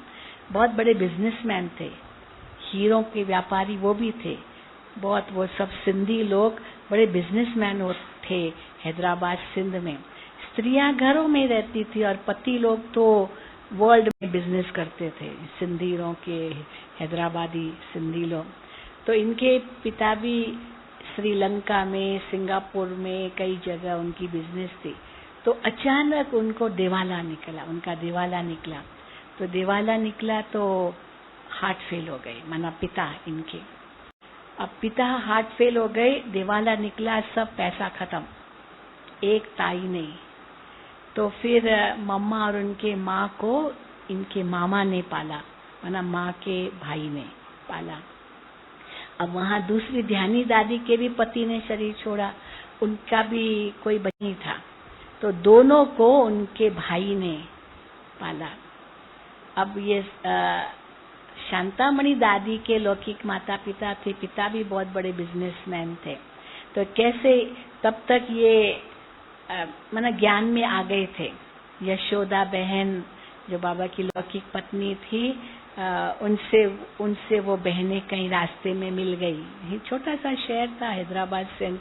Speaker 2: बहुत बड़े बिजनेसमैन थे, हीरों के व्यापारी वो भी थे बहुत। वो सब सिंधी लोग बड़े बिजनेसमैन थे हैदराबाद सिंध में। स्त्रियां घरों में रहती थी और पति लोग तो वर्ल्ड में बिजनेस करते थे, सिंधी लोग के, हैदराबादी सिंधी लोग। तो इनके पिता भी श्रीलंका में, सिंगापुर में, कई जगह उनकी बिजनेस थी। तो अचानक उनको दिवाला निकला, उनका दिवाला निकला। तो दिवाला निकला तो हार्ट फेल हो गए, माना पिता इनके। अब पिता हार्ट फेल हो गए, दिवाला निकला, सब पैसा खत्म, एक ताई नहीं। तो फिर मम्मा और उनके माँ को इनके मामा ने पाला, माना माँ के भाई ने पाला। अब वहाँ दूसरी ध्यानी दादी के भी पति ने शरीर छोड़ा, उनका भी कोई बच्चा था, तो दोनों को उनके भाई ने पाला। अब ये शांतामणि दादी के लौकिक माता पिता थे, पिता भी बहुत बड़े बिजनेसमैन थे, तो कैसे तब तक ये माना ज्ञान में आ गए थे। यशोदा बहन जो बाबा की लौकिक पत्नी थी, उनसे वो बहनें कहीं रास्ते में मिल गई। छोटा सा शहर था हैदराबाद से,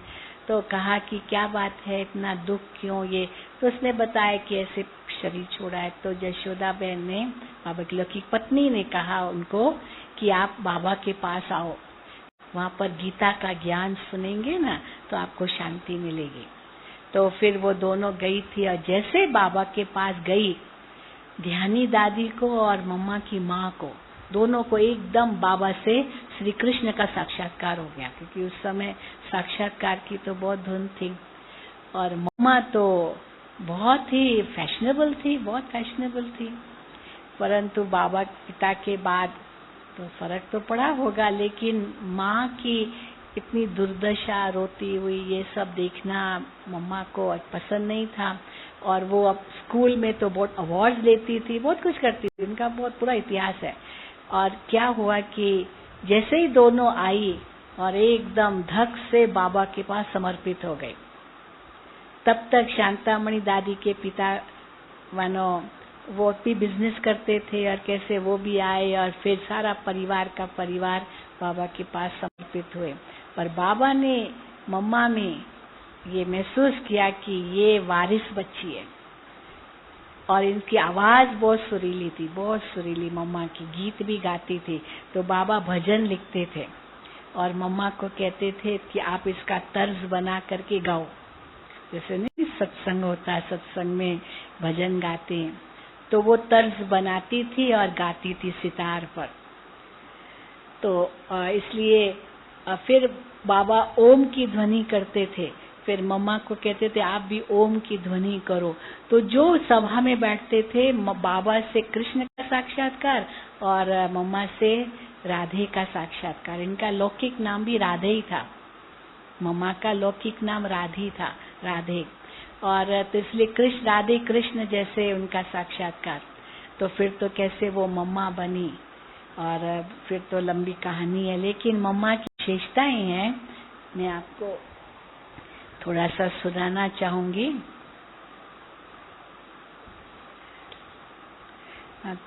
Speaker 2: तो कहा कि क्या बात है, इतना दुख क्यों ये, तो उसने बताया कि ऐसे शरीर छोड़ा है। तो यशोदा बहन ने, बाबा की लौकिक पत्नी ने कहा उनको कि आप बाबा के पास आओ, वहाँ पर गीता का ज्ञान सुनेंगे ना तो आपको शांति मिलेगी। तो फिर वो दोनों गई थी, और जैसे बाबा के पास गई, ध्यानी दादी को और मम्मा की माँ को, दोनों को एकदम बाबा से श्री कृष्ण का साक्षात्कार हो गया, क्योंकि उस समय साक्षात्कार की तो बहुत धुन थी। और मम्मा तो बहुत ही फैशनेबल थी, बहुत फैशनेबल थी, परंतु बाबा पिता के बाद तो फर्क तो पड़ा होगा, लेकिन माँ की इतनी दुर्दशा, रोती हुई, ये सब देखना मम्मा को पसंद नहीं था। और वो अब स्कूल में तो बहुत अवार्ड लेती थी, बहुत कुछ करती थी, उनका बहुत पूरा इतिहास है। और क्या हुआ कि जैसे ही दोनों आई और एकदम धक से बाबा के पास समर्पित हो गए। तब तक शांतामणि दादी के पिता मानो वो भी बिजनेस करते थे, और कैसे वो भी आए, और फिर सारा परिवार का परिवार बाबा के पास समर्पित हुए। पर बाबा ने मम्मा में ये महसूस किया कि ये वारिस बच्ची है, और इनकी आवाज बहुत सुरीली थी, बहुत सुरीली मम्मा की, गीत भी गाती थी। तो बाबा भजन लिखते थे और मम्मा को कहते थे कि आप इसका तर्ज बना करके गाओ, जैसे नहीं सत्संग होता है, सत्संग में भजन गाते हैं, तो वो तर्ज बनाती थी और गाती थी सितार पर। तो इसलिए फिर बाबा ओम की ध्वनि करते थे, फिर मम्मा को कहते थे आप भी ओम की ध्वनि करो। तो जो सभा में बैठते थे, बाबा से कृष्ण का साक्षात्कार और मम्मा से राधे का साक्षात्कार। इनका लौकिक नाम भी राधे ही था, मम्मा का लौकिक नाम राधी था, राधे। और तो इसलिए कृष्ण, राधे कृष्ण जैसे उनका साक्षात्कार। तो फिर तो कैसे वो मम्मा बनी, और फिर तो लंबी कहानी है, लेकिन मम्मा की विशेषताएं हैं, मैं आपको थोड़ा सा सुनाना चाहूंगी।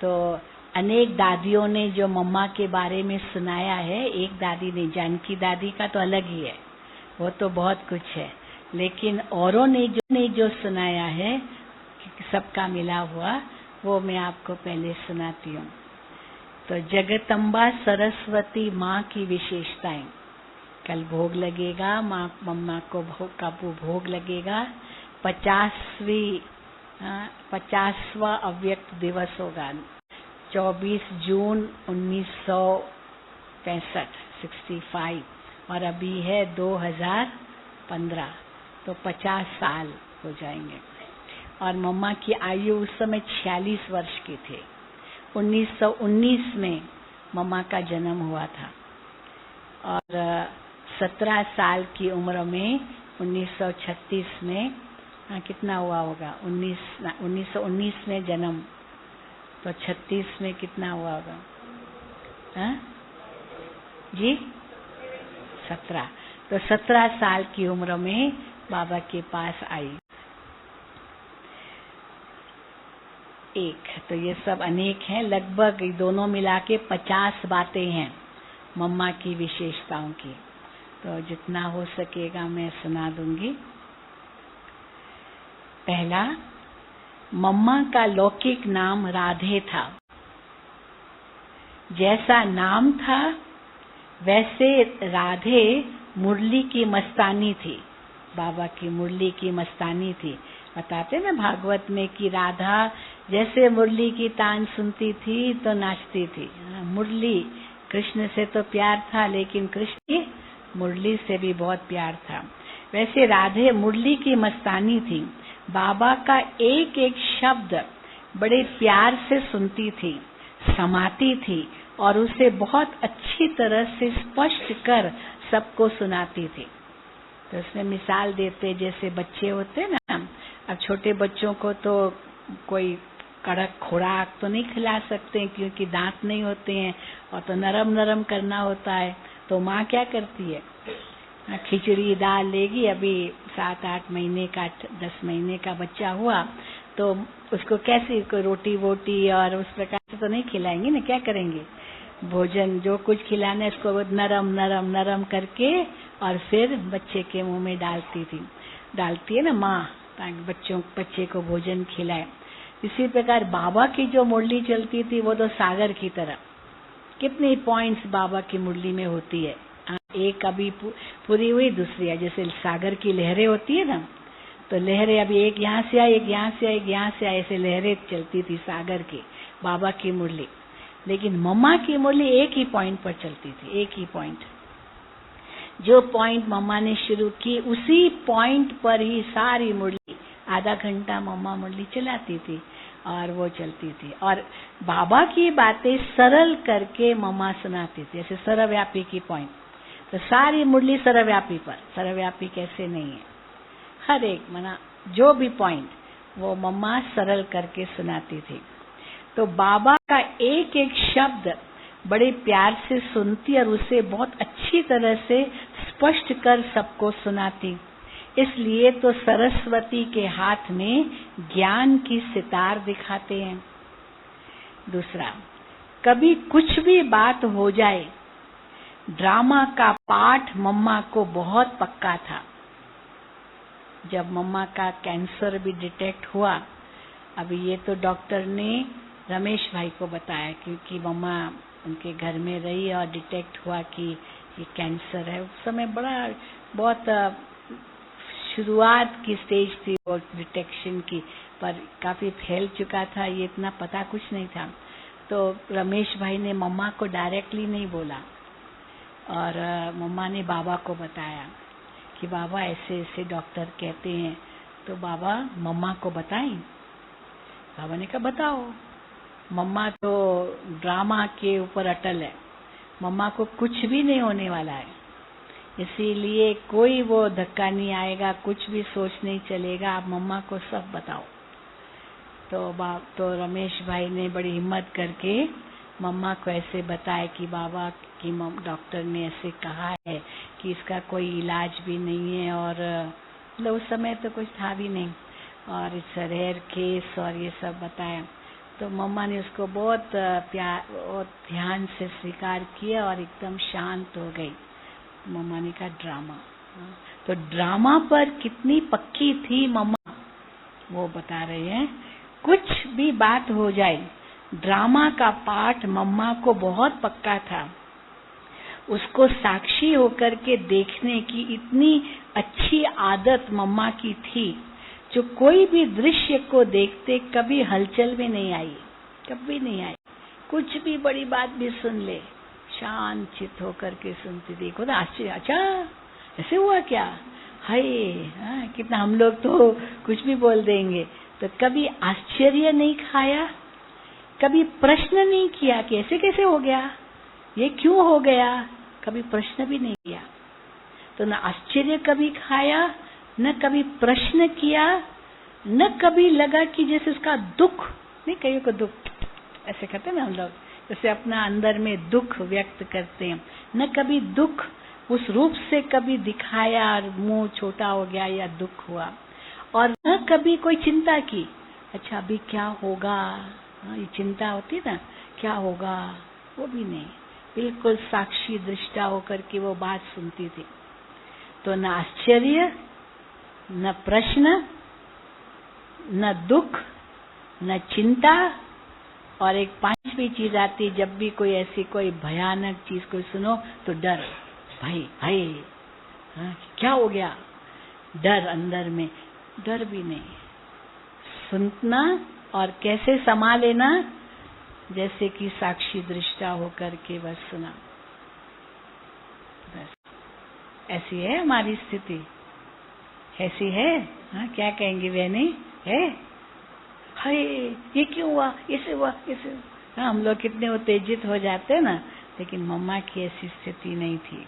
Speaker 2: तो अनेक दादियों ने जो मम्मा के बारे में सुनाया है, एक दादी ने, जानकी दादी का तो अलग ही है, वो तो बहुत कुछ है, लेकिन औरों ने जो सुनाया है, सबका मिला हुआ, वो मैं आपको पहले सुनाती हूँ। तो जगदम्बा सरस्वती माँ की विशेषताएं। कल भोग लगेगा, माँ मम्मा को भोग लगेगा। 50वां अव्यक्त दिवस होगा, 24 जून 1965, 65, और अभी है 2015, तो 50 साल हो जाएंगे। और मम्मा की आयु उस समय 46 वर्ष की थी। 1919 में मम्मा का जन्म हुआ था, और 17 साल की उम्र में 1936 में, कितना हुआ होगा, 1919 में जन्म, तो 36 में कितना हुआ होगा, जी 17। तो 17 साल की उम्र में बाबा के पास आई। तो ये सब अनेक हैं, लगभग दोनों मिला के 50 बातें हैं मम्मा की विशेषताओं की, तो जितना हो सकेगा मैं सुना दूंगी। पहला, मम्मा का लौकिक नाम राधे था। जैसा नाम था वैसे राधे मुरली की मस्तानी थी, बाबा की मुरली की मस्तानी थी। बताते ना भागवत में कि राधा जैसे मुरली की तान सुनती थी तो नाचती थी। मुरली, कृष्ण से तो प्यार था, लेकिन कृष्ण की मुरली से भी बहुत प्यार था। वैसे राधे मुरली की मस्तानी थी, बाबा का एक एक शब्द बड़े प्यार से सुनती थी, समाती थी, और उसे बहुत अच्छी तरह से स्पष्ट कर सबको सुनाती थी। तो उसमें मिसाल देते, जैसे बच्चे होते ना, अब छोटे बच्चों को तो कोई कड़क खुराक तो नहीं खिला सकते क्योंकि दांत नहीं होते हैं, और तो नरम नरम करना होता है। तो माँ क्या करती है, खिचड़ी दाल लेगी। अभी 7-8 महीने का 10 महीने का बच्चा हुआ तो उसको कैसे, कोई रोटी वोटी और उस प्रकार से तो नहीं खिलाएंगे ना, क्या करेंगे, भोजन जो कुछ खिलाना है इसको नरम नरम नरम करके और फिर बच्चे के मुंह में डालती है ना माँ, ताकि बच्चे को भोजन खिलाए। इसी प्रकार बाबा की जो मुरली चलती थी वो तो सागर की तरह, कितनी पॉइंट्स बाबा की मुरली में होती है, एक अभी पूरी हुई, दूसरी है। जैसे सागर की लहरें होती है ना, तो लहरें अभी एक यहाँ से आई, एक यहाँ से आई, एक यहाँ से आई, ऐसे लहरें चलती थी सागर की बाबा की मुरली। लेकिन मम्मा की मुरली एक ही पॉइंट पर चलती थी, एक ही पॉइंट। जो पॉइंट मम्मा ने शुरू की उसी पॉइंट पर ही सारी मुरली, आधा घंटा मम्मा मुरली चलाती थी और वो चलती थी। और बाबा की बातें सरल करके मम्मा सुनाती थी, जैसे सर्वव्यापी की पॉइंट। तो सारी मुरली सर्वव्यापी पर, सर्वव्यापी कैसे नहीं है, हर एक मना जो भी पॉइंट वो मम्मा सरल करके सुनाती थी। तो बाबा का एक एक शब्द बड़े प्यार से सुनती और उसे बहुत अच्छी तरह से स्पष्ट कर सबको सुनाती। इसलिए तो सरस्वती के हाथ में ज्ञान की सितार दिखाते हैं। दूसरा, कभी कुछ भी बात हो जाए, ड्रामा का पाठ मम्मा को बहुत पक्का था। जब मम्मा का कैंसर भी डिटेक्ट हुआ, अभी ये तो डॉक्टर ने रमेश भाई को बताया क्योंकि मम्मा उनके घर में रही और डिटेक्ट हुआ कि ये कैंसर है। उस समय बहुत शुरुआत की स्टेज थी वो डिटेक्शन की, पर काफी फैल चुका था, ये इतना पता कुछ नहीं था। तो रमेश भाई ने मम्मा को डायरेक्टली नहीं बोला और मम्मा ने बाबा को बताया कि बाबा ऐसे ऐसे डॉक्टर कहते हैं। तो बाबा मम्मा को बताएं। बाबा ने कहा बताओ। मम्मा तो ड्रामा के ऊपर अटल है, मम्मा को कुछ भी नहीं होने वाला है, इसीलिए कोई वो धक्का नहीं आएगा, कुछ भी सोच नहीं चलेगा, आप मम्मा को सब बताओ। तो रमेश भाई ने बड़ी हिम्मत करके मम्मा को ऐसे बताया कि बाबा की डॉक्टर ने ऐसे कहा है कि इसका कोई इलाज भी नहीं है, और मतलब उस समय तो कुछ था भी नहीं, और इट्स अ रेयर केस और ये सब बताया। तो मम्मा ने उसको बहुत प्यार और ध्यान से स्वीकार किया और एकदम शांत हो गई। मम्मा ने कहा ड्रामा, तो ड्रामा पर कितनी पक्की थी मम्मा, वो बता रहे हैं। कुछ भी बात हो जाए, ड्रामा का पाठ मम्मा को बहुत पक्का था। उसको साक्षी होकर के देखने की इतनी अच्छी आदत मम्मा की थी, जो कोई भी दृश्य को देखते कभी हलचल में नहीं आई, कभी नहीं आई। कुछ भी बड़ी बात भी सुन ले, शांत चित होकर के सुनती। देखो ना आश्चर्य, अच्छा ऐसे हुआ क्या, हाय कितना, हम लोग तो कुछ भी बोल देंगे। तो कभी आश्चर्य नहीं खाया, कभी प्रश्न नहीं किया कि ऐसे कैसे हो गया, ये क्यों हो गया, कभी प्रश्न भी नहीं किया। तो न आश्चर्य कभी खाया, न कभी प्रश्न किया, न कभी लगा कि जैसे उसका दुख, नहीं कहीं को दुख ऐसे कहते हैं ना हम लोग, जैसे अपना अंदर में दुख व्यक्त करते हैं, न कभी दुख उस रूप से कभी दिखाया और मुंह छोटा हो गया या दुख हुआ, और न कभी कोई चिंता की, अच्छा अभी क्या होगा, ये चिंता होती ना क्या होगा, वो भी नहीं। बिल्कुल साक्षी दृष्टा होकर के वो बात सुनती थी। तो न आश्चर्य, न प्रश्न, न दुख, न चिंता, और एक पांचवी चीज आती, जब भी कोई ऐसी कोई भयानक चीज को सुनो तो डर, भाई हाय क्या हो गया, डर अंदर में, डर भी नहीं। सुनना और कैसे समा लेना, जैसे कि साक्षी दृष्टा होकर के बस सुना, बस ऐसी है हमारी स्थिति, ऐसी है। हाँ क्या कहेंगी बहनी, है हाय ये क्यों हुआ, ऐसे हुआ, ऐसे हाँ, हम लोग कितने उत्तेजित हो जाते हैं ना, लेकिन मम्मा की ऐसी स्थिति नहीं थी।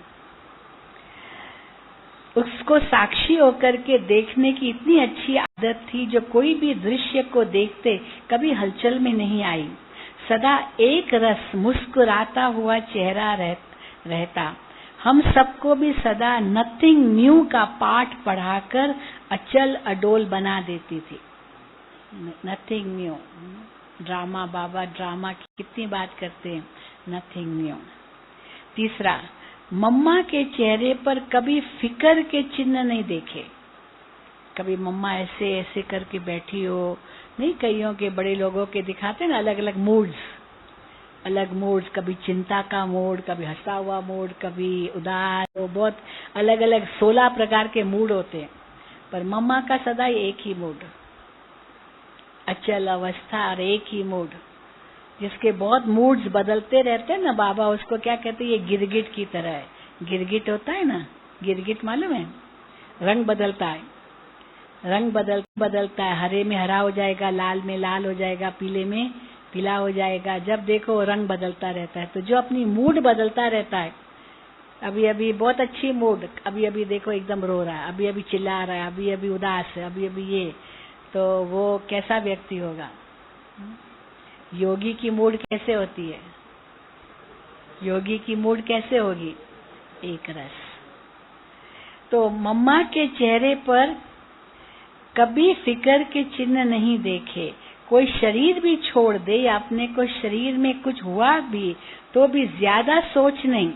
Speaker 2: उसको साक्षी होकर के देखने की इतनी अच्छी आदत थी, जो कोई भी दृश्य को देखते कभी हलचल में नहीं आई। सदा एक रस मुस्कुराता हुआ चेहरा रहता। हम सबको भी सदा नथिंग न्यू का पाठ पढ़ाकर अचल अडोल बना देती थी। नथिंग न्यू, ड्रामा, बाबा ड्रामा की कितनी बात करते हैं, नथिंग न्यू। तीसरा, मम्मा के चेहरे पर कभी फिक्र के चिन्ह नहीं देखे। कभी मम्मा ऐसे ऐसे करके बैठी हो, नहीं, कईयों के बड़े लोगों के दिखाते हैं ना अलग अलग मूड्स, कभी चिंता का मूड, कभी हंसा हुआ मूड, कभी उदास, वो बहुत अलग अलग 16 प्रकार के मूड होते हैं। पर मम्मा का सदा एक ही मूड, अचल अवस्था और एक ही मूड, जिसके बहुत मूड्स बदलते रहते हैं ना। बाबा उसको क्या कहते हैं, ये गिरगिट की तरह है। गिरगिट होता है ना, गिरगिट मालूम है, रंग बदलता है, रंग बदलता है। हरे में हरा हो जाएगा, लाल में लाल हो जाएगा, पीले में पीला हो जाएगा। जब देखो रंग बदलता रहता है। तो जो अपनी मूड बदलता रहता है, अभी अभी बहुत अच्छी मूड, अभी अभी देखो एकदम रो रहा है, अभी अभी चिल्ला रहा है, अभी अभी उदास है, अभी अभी ये, तो वो कैसा व्यक्ति होगा। योगी की मूड कैसे होती है, योगी की मूड कैसे होगी, एक रस। तो मम्मा के चेहरे पर कभी फिक्र के चिन्ह नहीं देखे। कोई शरीर भी छोड़ दे या अपने को शरीर में कुछ हुआ भी तो भी ज्यादा सोच नहीं।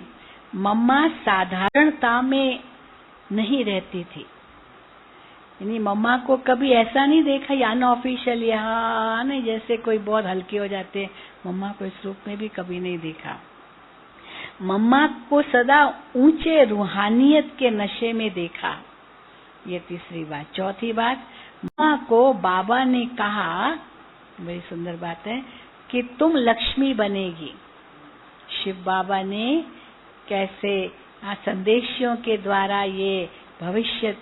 Speaker 2: मम्मा साधारणता में नहीं रहती थी। यानी मम्मा को कभी ऐसा नहीं देखा या अनऑफिशियल, यहाँ नहीं, जैसे कोई बहुत हल्के हो जाते हैं, मम्मा को इस रूप में भी कभी नहीं देखा। मम्मा को सदा ऊंचे रूहानियत के नशे में देखा। ये तीसरी बात। चौथी बात, मम्मा को बाबा ने कहा, बड़ी सुंदर बात है, कि तुम लक्ष्मी बनेगी। शिव बाबा ने कैसे संदेशियों के द्वारा ये भविष्य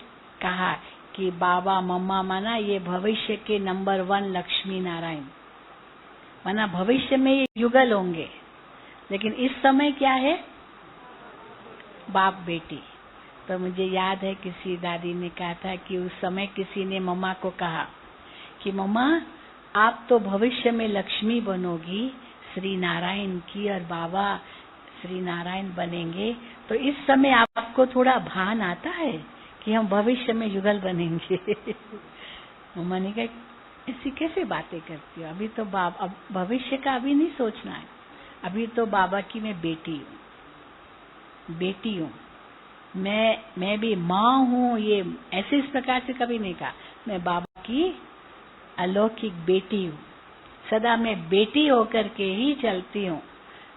Speaker 2: कहा कि बाबा मम्मा माना ये भविष्य के नंबर 1 लक्ष्मी नारायण, माना भविष्य में ये युगल होंगे। लेकिन इस समय क्या है, बाप बेटी। तो मुझे याद है किसी दादी ने कहा था कि उस समय किसी ने मम्मा को कहा कि मम्मा आप तो भविष्य में लक्ष्मी बनोगी श्री नारायण की, और बाबा श्री नारायण बनेंगे। तो इस समय आपको थोड़ा भान आता है कि हम भविष्य में युगल बनेंगे। मम्मा ने कहा ऐसी कैसे बातें करती हो, अभी तो अब भविष्य का अभी नहीं सोचना है, अभी तो बाबा की मैं बेटी हूँ, मैं भी माँ हूँ। ये ऐसे इस प्रकार से कभी नहीं कहा, मैं बाबा की अलौकिक बेटी हूँ, सदा मैं बेटी होकर के ही चलती हूँ,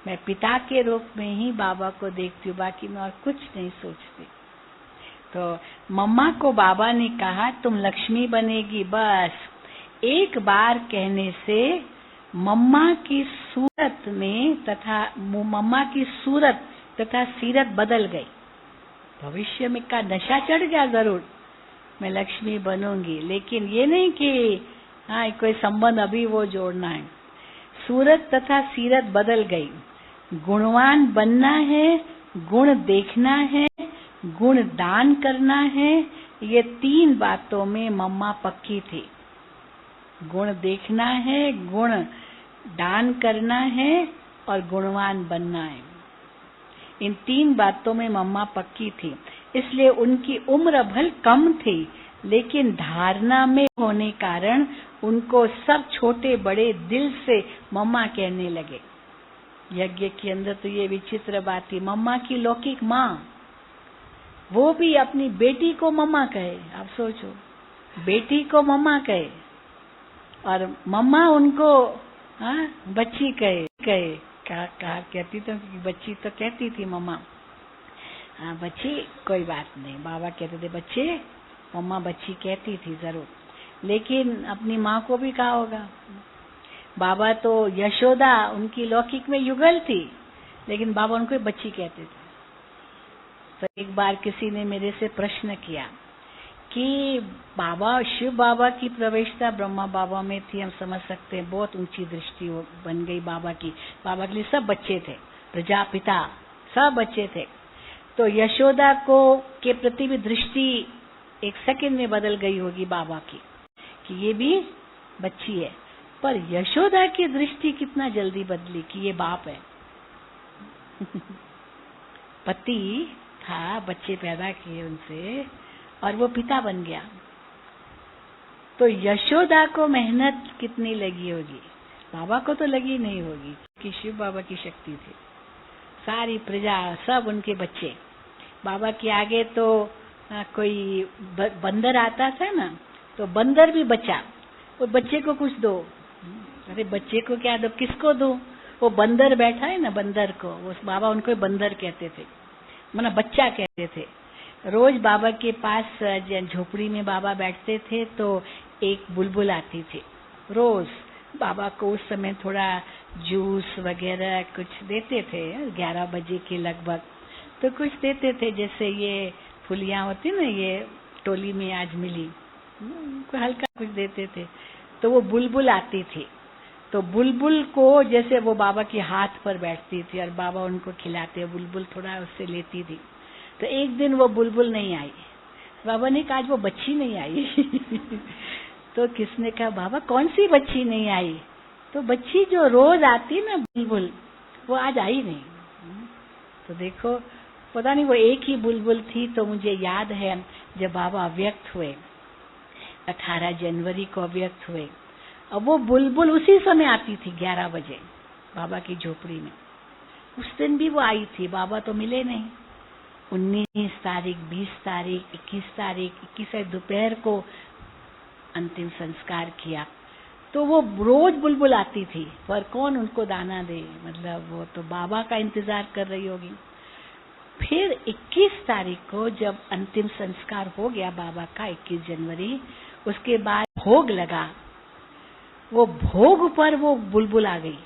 Speaker 2: मैं पिता के रूप में ही बाबा को देखती हूँ, बाकी मैं और कुछ नहीं सोचती। तो मम्मा को बाबा ने कहा तुम लक्ष्मी बनेगी। बस एक बार कहने से मम्मा की सूरत में मम्मा की सूरत तथा सीरत बदल गई। भविष्य में का नशा चढ़ गया, जरूर मैं लक्ष्मी बनूंगी, लेकिन ये नहीं कि हाँ कोई संबंध अभी वो जोड़ना है। सूरत तथा सीरत बदल गई। गुणवान बनना है, गुण देखना है, गुण दान करना है, ये 3 बातों में मम्मा पक्की थी। गुण देखना है, गुण दान करना है और गुणवान बनना है। इन 3 बातों में मम्मा पक्की थी। इसलिए उनकी उम्र भले कम थी, लेकिन धारणा में होने कारण उनको सब छोटे बड़े दिल से मम्मा कहने लगे। यज्ञ के अंदर तो ये विचित्र बात थी, मम्मा की लौकिक माँ, वो भी अपनी बेटी को मम्मा कहे। आप सोचो, बेटी को मम्मा कहे और मम्मा उनको बच्ची कहे। कहा कहती तो बच्ची तो कहती थी मम्मा, हाँ बच्ची कोई बात नहीं, बाबा कहते थे बच्चे, मम्मा बच्ची कहती थी जरूर, लेकिन अपनी माँ को भी कहा होगा। बाबा तो यशोदा उनकी लौकिक में युगल थी, लेकिन बाबा उनको बच्ची कहते थे। तो एक बार किसी ने मेरे से प्रश्न किया कि बाबा, शिव बाबा की प्रवेशता ब्रह्मा बाबा में थी, हम समझ सकते हैं। बहुत ऊंची दृष्टि बन गई बाबा की। बाबा के लिए सब बच्चे थे, प्रजापिता सब बच्चे थे। तो यशोदा को के प्रति भी दृष्टि एक सेकंड में बदल गई होगी बाबा की, कि ये भी बच्ची है। पर यशोदा की दृष्टि कितना जल्दी बदली कि ये बाप है। पति था, बच्चे पैदा किए उनसे, और वो पिता बन गया। तो यशोदा को मेहनत कितनी लगी होगी, बाबा को तो लगी नहीं होगी, कि शिव बाबा की शक्ति थी। सारी प्रजा, सब उनके बच्चे। बाबा के आगे तो कोई बंदर आता था ना, तो बंदर भी बचा, वो बच्चे को कुछ दो। अरे बच्चे को क्या दो, किसको दो? वो बंदर बैठा है ना, बंदर को, वो बाबा उनको बंदर कहते थे, माना बच्चा कहते थे। रोज बाबा के पास झोपड़ी में बाबा बैठते थे, तो एक बुलबुल आती थी। रोज बाबा को उस समय थोड़ा जूस वगैरह कुछ देते थे, 11 बजे के लगभग तो कुछ देते थे। जैसे ये फुलियां होती ना, ये टोली में आज मिली, हल्का कुछ देते थे। तो वो बुलबुल आती थी, तो बुलबुल को जैसे वो बाबा के हाथ पर बैठती थी और बाबा उनको खिलाते, बुलबुल थोड़ा उससे लेती थी। तो एक दिन वो बुलबुल नहीं आई, बाबा ने कहा आज वो बच्ची नहीं आई। तो किसने कहा बाबा कौन सी बच्ची नहीं आई? तो बच्ची जो रोज आती ना बुलबुल, वो आज आई नहीं। तो देखो, पता नहीं वो एक ही बुलबुल थी। तो मुझे याद है जब बाबा अव्यक्त हुए, 18 जनवरी को अव्यक्त हुए, अब वो बुलबुल उसी समय आती थी 11 बजे बाबा की झोपड़ी में। उस दिन भी वो आई थी, बाबा तो मिले नहीं। 19 तारीख, 20 तारीख, 21 तारीख, 21 दोपहर को अंतिम संस्कार किया। तो वो रोज बुलबुल आती थी, पर कौन उनको दाना दे, मतलब वो तो बाबा का इंतजार कर रही होगी। फिर 21 तारीख को जब अंतिम संस्कार हो गया बाबा का, 21 जनवरी, उसके बाद भोग लगा, वो भोग पर वो बुलबुल आ गई।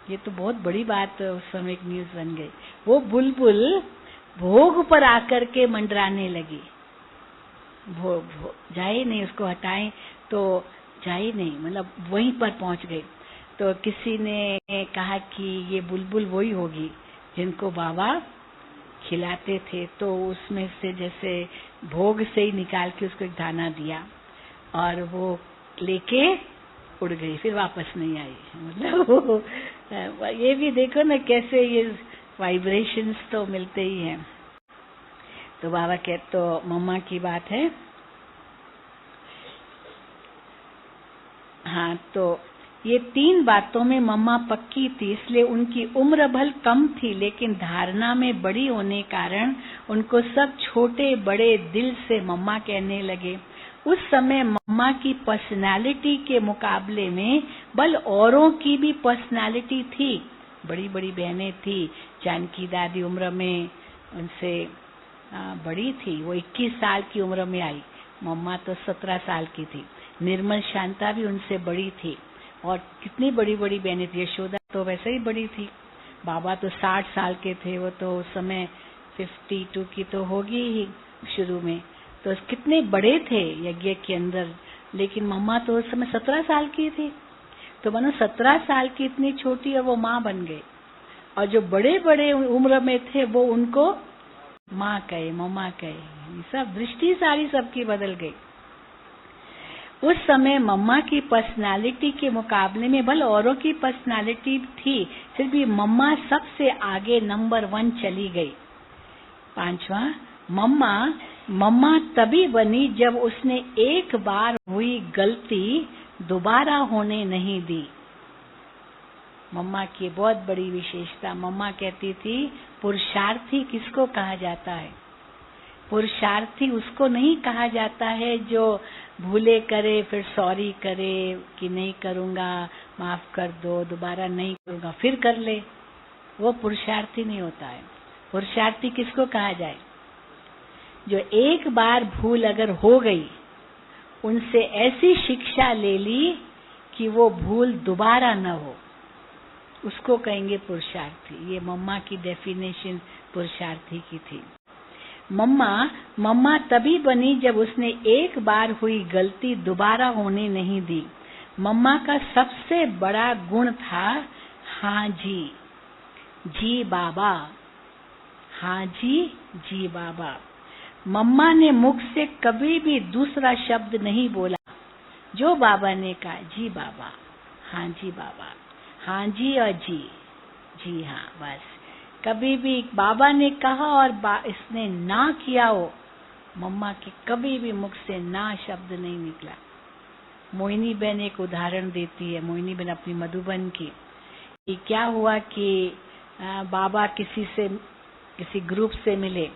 Speaker 2: ये तो बहुत बड़ी बात उस समय एक न्यूज बन गई। वो बुलबुल भोग पर आकर के मंडराने लगी। जाए नहीं, उसको हटाएं तो जाए नहीं, मतलब वहीं पर पहुंच गई। तो किसी ने कहा कि ये बुलबुल वही होगी जिनको बाबा खिलाते थे। तो उसमें से जैसे भोग से ही निकाल के उसको एक दाना दिया और वो लेके उड़ गई, फिर वापस नहीं आई। मतलब ये भी देखो ना कैसे ये वाइब्रेशंस तो मिलते ही हैं। तो बाबा के तो मम्मा की बात है। हाँ, तो ये 3 बातों में मम्मा पक्की थी, इसलिए उनकी उम्र भल कम थी, लेकिन धारणा में बड़ी होने कारण उनको सब छोटे बड़े दिल से मम्मा कहने लगे। उस समय मम्मा की पर्सनालिटी के मुकाबले में बल औरों की भी पर्सनालिटी थी। बड़ी बड़ी बहनें थी, जानकी दादी उम्र में उनसे बड़ी थी, वो 21 साल की उम्र में आई, मम्मा तो 17 साल की थी। निर्मल शांता भी उनसे बड़ी थी, और कितनी बड़ी बड़ी बहनें थी। यशोदा तो वैसे ही बड़ी थी। बाबा तो 60 साल के थे, वो तो उस समय 52 की तो होगी ही शुरू में, तो कितने बड़े थे यज्ञ के अंदर। लेकिन मम्मा तो उस समय 17 साल की थी, तो मानो 17 साल की इतनी छोटी और वो माँ बन गई। और जो बड़े बड़े उम्र में थे वो उनको माँ कहे, मम्मा कहे। सब दृष्टि सारी सबकी बदल गई। उस समय मम्मा की पर्सनालिटी के मुकाबले में भले औरों की पर्सनालिटी थी, फिर भी मम्मा सबसे आगे नंबर 1 चली गई। 5वां, मम्मा तभी बनी जब उसने एक बार हुई गलती दोबारा होने नहीं दी। मम्मा की बहुत बड़ी विशेषता, मम्मा कहती थी पुरुषार्थी किसको कहा जाता है? पुरुषार्थी उसको नहीं कहा जाता है जो भूले करे फिर सॉरी करे कि नहीं करूंगा, माफ कर दो, दोबारा नहीं करूंगा, फिर कर ले। वो पुरुषार्थी नहीं होता है। पुरुषार्थी किसको कहा जाए? जो एक बार भूल अगर हो गई, उनसे ऐसी शिक्षा ले ली कि वो भूल दोबारा न हो, उसको कहेंगे पुरुषार्थी। ये मम्मा की डेफिनेशन पुरुषार्थी की थी। मम्मा तभी बनी जब उसने एक बार हुई गलती दोबारा होने नहीं दी। मम्मा का सबसे बड़ा गुण था हाँ जी, जी बाबा, हाँ जी, जी बाबा। मम्मा ने मुख से कभी भी दूसरा शब्द नहीं बोला। जो बाबा ने कहा जी बाबा, हाँ जी बाबा, हाँ जी और जी हाँ, बस। कभी भी बाबा ने कहा और इसने ना किया हो, मम्मा के कभी भी मुख से ना शब्द नहीं निकला। मोहिनी बहन एक उदाहरण देती है, मोहिनी बहन अपनी मधुबन की, कि क्या हुआ कि बाबा किसी ग्रुप से मिले,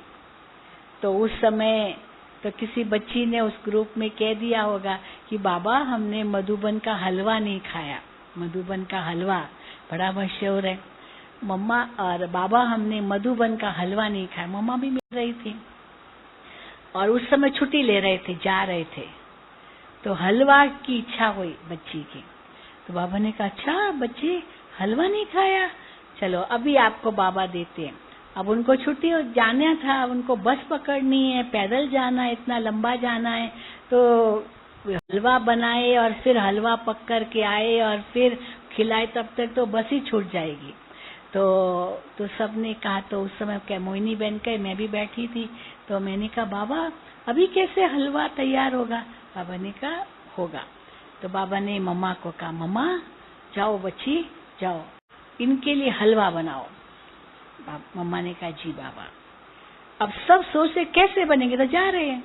Speaker 2: तो उस समय तो किसी बच्ची ने उस ग्रुप में कह दिया होगा कि बाबा हमने मधुबन का हलवा नहीं खाया। मधुबन का हलवा बड़ा मशहूर है। मम्मा और बाबा हमने मधुबन का हलवा नहीं खाया। मम्मा भी मिल रही थी और उस समय छुट्टी ले रहे थे, जा रहे थे, तो हलवा की इच्छा हुई बच्ची की। तो बाबा ने कहा अच्छा बच्ची हलवा नहीं खाया, चलो अभी आपको बाबा देते हैं। अब उनको छुट्टी जाना था, उनको बस पकड़नी है, पैदल जाना है, इतना लंबा जाना है, तो हलवा बनाए और फिर हलवा पक कर के आए और फिर खिलाए, तब तक तो बस ही छूट जाएगी। तो सबने कहा, तो उस समय क्या मोहिनी बहन कहे, मैं भी बैठी थी, तो मैंने कहा बाबा अभी कैसे हलवा तैयार होगा? बाबा ने कहा होगा। तो बाबा ने मम्मा को कहा मम्मा जाओ बच्ची जाओ, इनके लिए हलवा बनाओ। मम्मा ने कहा जी बाबा। अब सब सोचे कैसे बनेंगे, तो जा रहे हैं,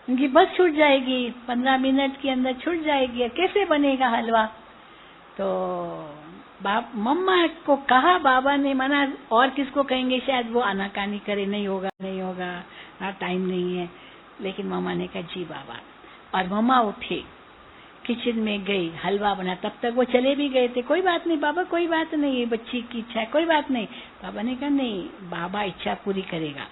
Speaker 2: उनकी बस छूट जाएगी, 15 मिनट के अंदर छूट जाएगी, कैसे बनेगा हलवा? तो मम्मा को कहा, बाबा ने मना, और किसको कहेंगे, शायद वो आनाकानी करे, नहीं होगा, टाइम नहीं है। लेकिन मम्मा ने कहा जी बाबा। और मम्मा उठी, किचन में गई, हलवा बना। तब तक वो चले भी गए थे, कोई बात नहीं बाबा, कोई बात नहीं, ये बच्ची की इच्छा है, कोई बात नहीं। बाबा ने कहा नहीं, बाबा इच्छा पूरी करेगा।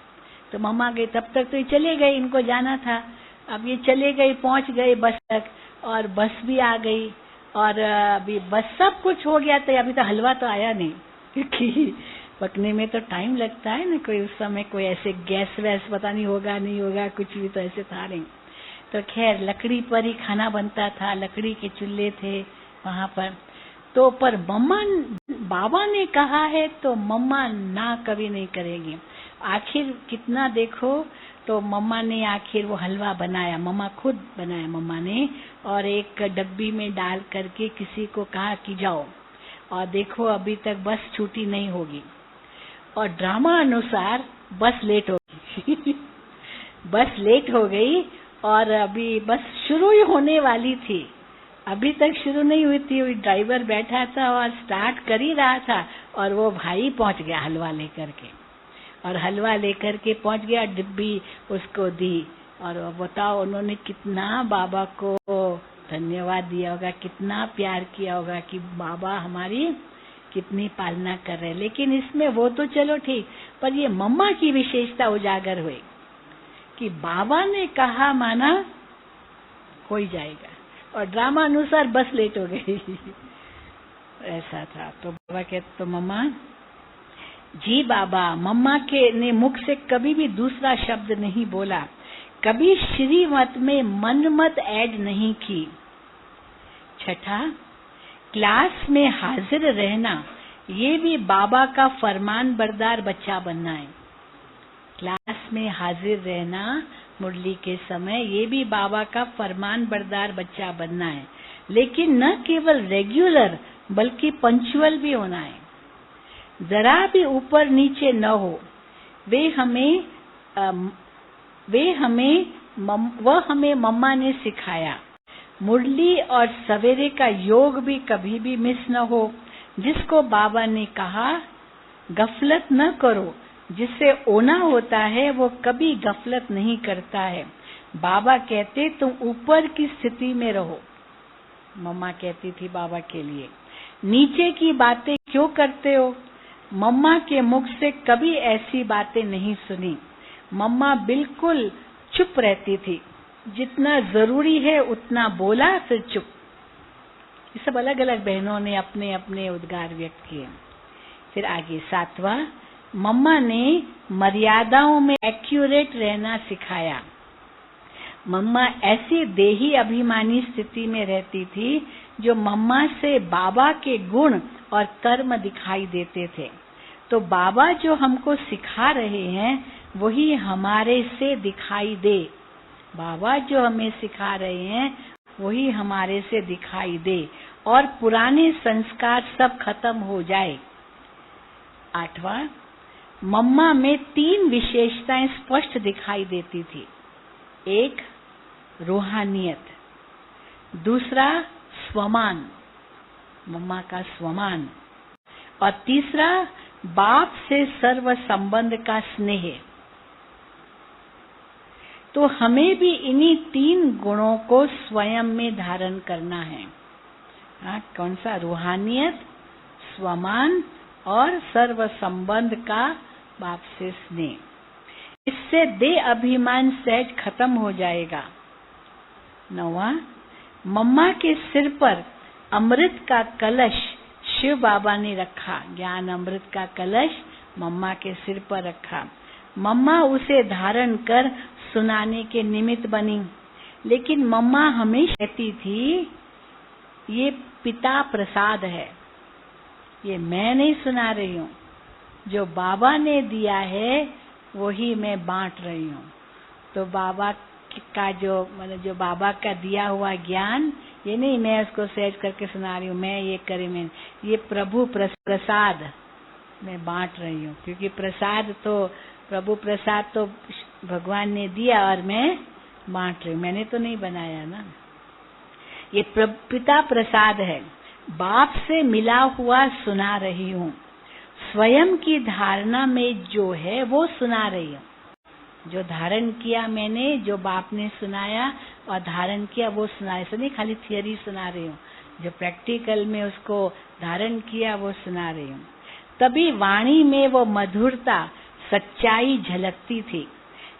Speaker 2: तो मम्मा गई, तब तक तो ये चले गए, इनको जाना था। अब ये चले गए, पहुंच गए बस तक, और बस भी आ गई, और अभी बस सब कुछ हो गया था। अभी तो हलवा तो आया नहीं, क्योंकि पकने में तो टाइम लगता है ना। कोई उस समय कोई ऐसे गैस वैस पता नहीं होगा, नहीं होगा, कुछ भी तो ऐसे था नहीं। तो खैर लकड़ी पर ही खाना बनता था, लकड़ी के चूल्हे थे वहां पर। तो पर बाबा ने कहा है तो मम्मा ना कभी नहीं करेगी। आखिर कितना देखो, तो मम्मा ने आखिर वो हलवा बनाया, मम्मा खुद बनाया मम्मा ने, और एक डब्बी में डाल करके किसी को कहा कि जाओ और देखो अभी तक बस छूटी नहीं होगी। और ड्रामा अनुसार बस लेट हो गई बस लेट हो गई, और अभी बस शुरू ही होने वाली थी, अभी तक शुरू नहीं हुई थी। ड्राइवर बैठा था और स्टार्ट कर ही रहा था, और वो भाई पहुंच गया हलवा लेकर के, और हलवा लेकर के पहुंच गया, डिब्बी उसको दी। और बताओ उन्होंने कितना बाबा को धन्यवाद दिया होगा, कितना प्यार किया होगा कि बाबा हमारी कितनी पालना कर रहे। लेकिन इसमें वो तो चलो ठीक, पर ये मम्मा की विशेषता उजागर हुई कि बाबा ने कहा माना हो ही जाएगा, और ड्रामा अनुसार बस लेट हो गई ऐसा था। तो बाबा कहते, तो मम्मा जी बाबा, मम्मा के ने मुख से कभी भी दूसरा शब्द नहीं बोला, कभी श्रीमत में मनमत ऐड नहीं की। छठा, क्लास में हाजिर रहना, ये भी बाबा का फरमान बरदार बच्चा बनना है। क्लास में हाजिर रहना मुरली के समय, ये भी बाबा का फरमान बरदार बच्चा बनना है। लेकिन न केवल रेगुलर बल्कि पंक्चुअल भी होना है, जरा भी ऊपर नीचे न हो। वह हमें मम्मा ने सिखाया। मुरली और सवेरे का योग भी कभी भी मिस न हो। जिसको बाबा ने कहा गफलत न करो, जिससे ओना होता है वो कभी गफलत नहीं करता है। बाबा कहते तुम ऊपर की स्थिति में रहो, मम्मा कहती थी बाबा के लिए। नीचे की बातें क्यों करते हो? मम्मा के मुख से कभी ऐसी बातें नहीं सुनी। मम्मा बिल्कुल चुप रहती थी, जितना जरूरी है उतना बोला, फिर चुप। ये सब अलग अलग बहनों ने अपने अपने उद्गार व्यक्त किए। फिर आगे 7वां, मम्मा ने मर्यादाओं में एक्यूरेट रहना सिखाया। मम्मा ऐसी देही अभिमानी स्थिति में रहती थी जो मम्मा से बाबा के गुण और कर्म दिखाई देते थे। तो बाबा जो हमको सिखा रहे हैं वही हमारे से दिखाई दे। बाबा जो हमें सिखा रहे हैं वही हमारे से दिखाई दे और पुराने संस्कार सब खत्म हो जाए। 8वां, मम्मा में 3 विशेषताएं स्पष्ट दिखाई देती थी। 1, रूहानियत। दूसरा, स्वमान, मम्मा का स्वमान। और तीसरा, बाप से सर्व संबंध का स्नेह। तो हमें भी इन्हीं 3 गुणों को स्वयं में धारण करना है। कौन सा? रूहानियत, स्वमान और सर्व संबंध का बाप से स्नेह। इससे देह अभिमान सहज खत्म हो जाएगा। 9वां, मम्मा के सिर पर अमृत का कलश शिव बाबा ने रखा। ज्ञान अमृत का कलश मम्मा के सिर पर रखा। मम्मा उसे धारण कर सुनाने के निमित्त बनी। लेकिन मम्मा हमेशा कहती थी ये पिता प्रसाद है, ये मैं नहीं सुना रही हूँ, जो बाबा ने दिया है वही मैं बांट रही हूँ। तो बाबा का जो बाबा का दिया हुआ ज्ञान, ये नहीं मैं उसको सहज करके सुना रही हूँ, मैं ये करे, मैं ये प्रभु प्रसाद मैं बांट रही हूँ। क्योंकि प्रसाद तो प्रभु प्रसाद तो भगवान ने दिया और मैं बांट रही हूँ, मैंने तो नहीं बनाया ना। ये पिता प्रसाद है, बाप से मिला हुआ सुना रही हूँ। स्वयं की धारणा में जो है वो सुना रही हूँ। जो धारण किया मैंने, जो बाप ने सुनाया और धारण किया वो सुनाया। ऐसा नहीं खाली थियरी सुना रही हूँ, जो प्रैक्टिकल में उसको धारण किया वो सुना रही हूँ। तभी वाणी में वो मधुरता, सच्चाई झलकती थी।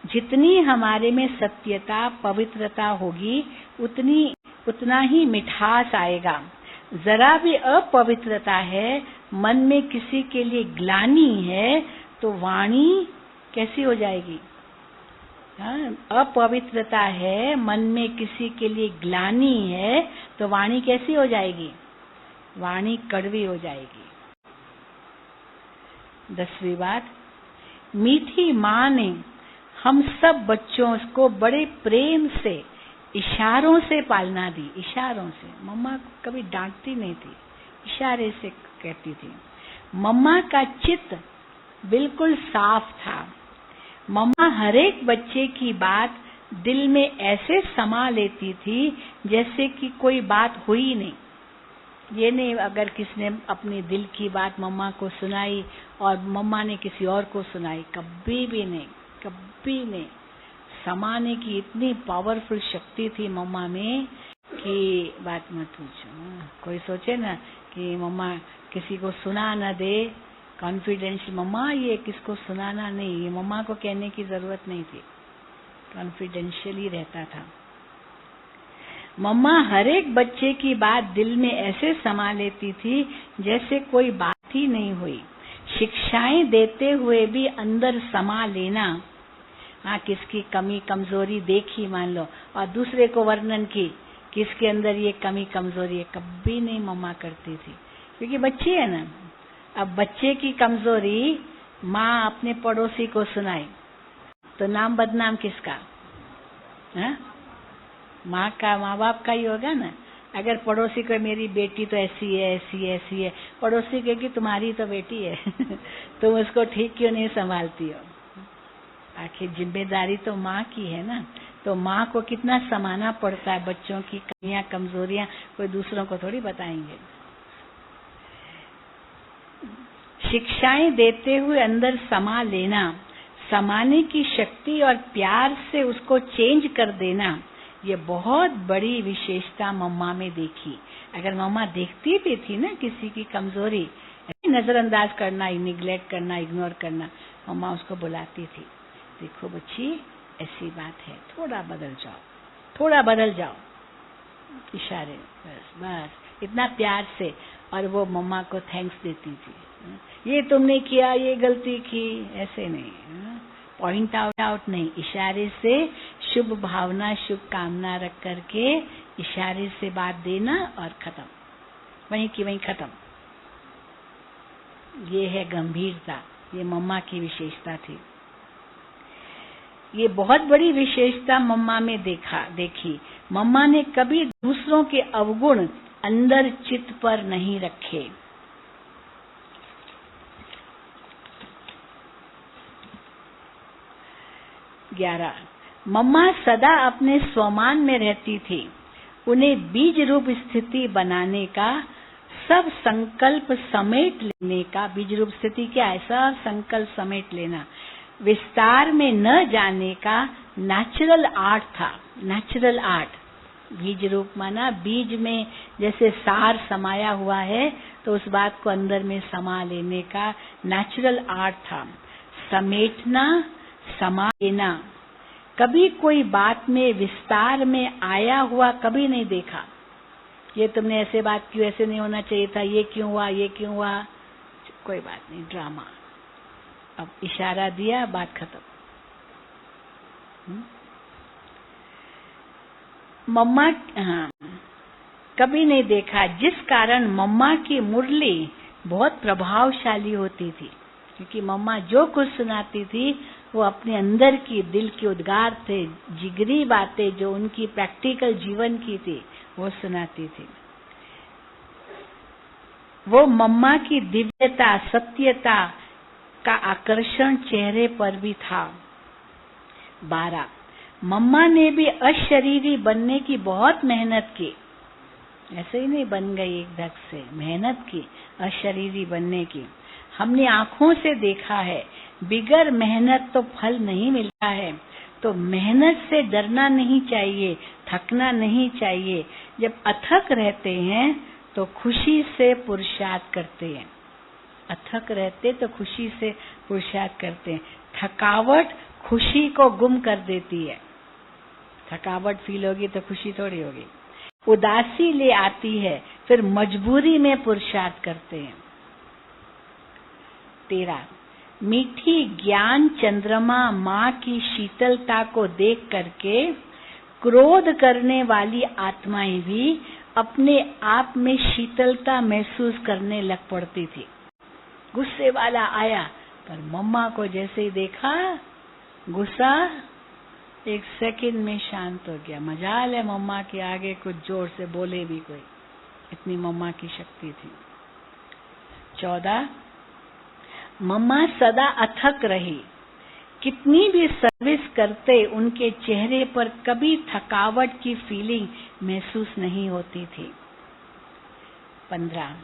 Speaker 2: जितनी हमारे में सत्यता, पवित्रता होगी उतना ही मिठास आएगा। जरा भी अपवित्रता है, मन में किसी के लिए ग्लानि है, तो वाणी कैसी हो जाएगी? अपवित्रता है, मन में किसी के लिए ग्लानि है, तो वाणी कैसी हो जाएगी? वाणी कड़वी हो जाएगी। 10वीं बात, मीठी माँ ने हम सब बच्चों को बड़े प्रेम से इशारों से पालना दी। इशारों से, मम्मा कभी डांटती नहीं थी, इशारे से कहती थी। मम्मा का चित्त बिल्कुल साफ था। मम्मा हर एक बच्चे की बात दिल में ऐसे समा लेती थी जैसे कि कोई बात हुई नहीं। ये नहीं अगर किसने अपने दिल की बात मम्मा को सुनाई और मम्मा ने किसी और को सुनाई, कभी भी नहीं, कभी नहीं। समाने की इतनी पावरफुल शक्ति थी मम्मा में कि बात मत पूछो। कोई सोचे ना कि मम्मा किसी को सुना न दे, कॉन्फिडेंशियल, मम्मा ये किसको सुनाना नहीं, ये मम्मा को कहने की जरूरत नहीं थी, कॉन्फिडेंशियल ही रहता था। मम्मा हर एक बच्चे की बात दिल में ऐसे समा लेती थी जैसे कोई बात ही नहीं हुई। शिक्षाएं देते हुए भी अंदर समा लेना। किसकी कमी कमजोरी देखी मान लो और दूसरे को वर्णन की किसके अंदर ये कमी कमजोरी है, कभी नहीं मम्मा करती थी, क्योंकि बच्ची है ना। अब बच्चे की कमजोरी माँ अपने पड़ोसी को सुनाए तो नाम बदनाम किसका? माँ का, माँ बाप का ही होगा ना। अगर पड़ोसी को मेरी बेटी तो ऐसी है, ऐसी है, ऐसी है, पड़ोसी कहेगी तुम्हारी तो बेटी है तुम उसको ठीक क्यों नहीं संभालती हो? आखिर जिम्मेदारी तो माँ की है ना। तो माँ को कितना समाना पड़ता है, बच्चों की कमियां कमजोरियां कोई दूसरों को थोड़ी बताएंगे। शिक्षाएं देते हुए अंदर समा लेना, समाने की शक्ति और प्यार से उसको चेंज कर देना, ये बहुत बड़ी विशेषता मम्मा में देखी। अगर मम्मा देखती भी थी ना किसी की कमजोरी, नजरअंदाज करना, निग्लेक्ट करना, इग्नोर करना, मम्मा उसको बुलाती थी, देखो बच्ची ऐसी बात है, थोड़ा बदल जाओ, थोड़ा बदल जाओ, इशारे, बस बस इतना प्यार से। और वो मम्मा को थैंक्स देती थी, ये तुमने किया, ये गलती की, ऐसे नहीं, पॉइंट आउट नहीं, इशारे से शुभ भावना शुभ कामना रख करके इशारे से बात देना और खत्म, वहीं की वहीं खत्म। ये है गंभीरता, ये मम्मा की विशेषता थी। ये बहुत बड़ी विशेषता मम्मा में देखी। मम्मा ने कभी दूसरों के अवगुण अंदर चित्त पर नहीं रखे। 11 मम्मा सदा अपने स्वमान में रहती थी। उन्हें बीज रूप स्थिति बनाने का, सब संकल्प समेट लेने का, बीज रूप स्थिति क्या है? सब संकल्प समेट लेना, विस्तार में न जाने का नेचुरल आर्ट था। नेचुरल आर्ट, बीज रूप माना बीज में जैसे सार समाया हुआ है, तो उस बात को अंदर में समा लेने का नेचुरल आर्ट था। समेटना, समा लेना, कभी कोई बात में विस्तार में आया हुआ कभी नहीं देखा। ये तुमने ऐसे बात क्यों, ऐसे नहीं होना चाहिए था, ये क्यों हुआ, ये क्यों हुआ, कोई बात नहीं, ड्रामा। अब इशारा दिया, बात खत्म। मम्मा, हाँ, कभी नहीं देखा, जिस कारण मम्मा की मुरली बहुत प्रभावशाली होती थी, क्योंकि मम्मा जो कुछ सुनाती थी वो अपने अंदर की, दिल के उद्गार थे, जिगरी बातें जो उनकी प्रैक्टिकल जीवन की थी वो सुनाती थी। वो मम्मा की दिव्यता, सत्यता का आकर्षण चेहरे पर भी था। 12 मम्मा ने भी अशरीरी बनने की बहुत मेहनत की, ऐसे ही नहीं बन गई एक धक से, मेहनत की अशरीरी बनने की। हमने आंखों से देखा है, बिगर मेहनत तो फल नहीं मिलता है। तो मेहनत से डरना नहीं चाहिए, थकना नहीं चाहिए। जब अथक रहते हैं तो खुशी से पुरुषार्थ करते हैं, अथक रहते तो खुशी से पुरुषार्थ करते हैं। थकावट खुशी को गुम कर देती है, थकावट फील होगी तो खुशी थोड़ी होगी। उदासी ले आती है, फिर मजबूरी में पुरुषार्थ करते हैं। 13 मीठी ज्ञान चंद्रमा माँ की शीतलता को देख करके क्रोध करने वाली आत्माएं भी अपने आप में शीतलता महसूस करने लग पड़ती थी। गुस्से वाला आया, पर मम्मा को जैसे ही देखा, गुस्सा एक सेकंड में शांत हो गया। मजाल है मम्मा के आगे कुछ जोर से बोले भी कोई, इतनी मम्मा की शक्ति थी। 14 मम्मा सदा अथक रही, कितनी भी सर्विस करते उनके चेहरे पर कभी थकावट की फीलिंग महसूस नहीं होती थी। 15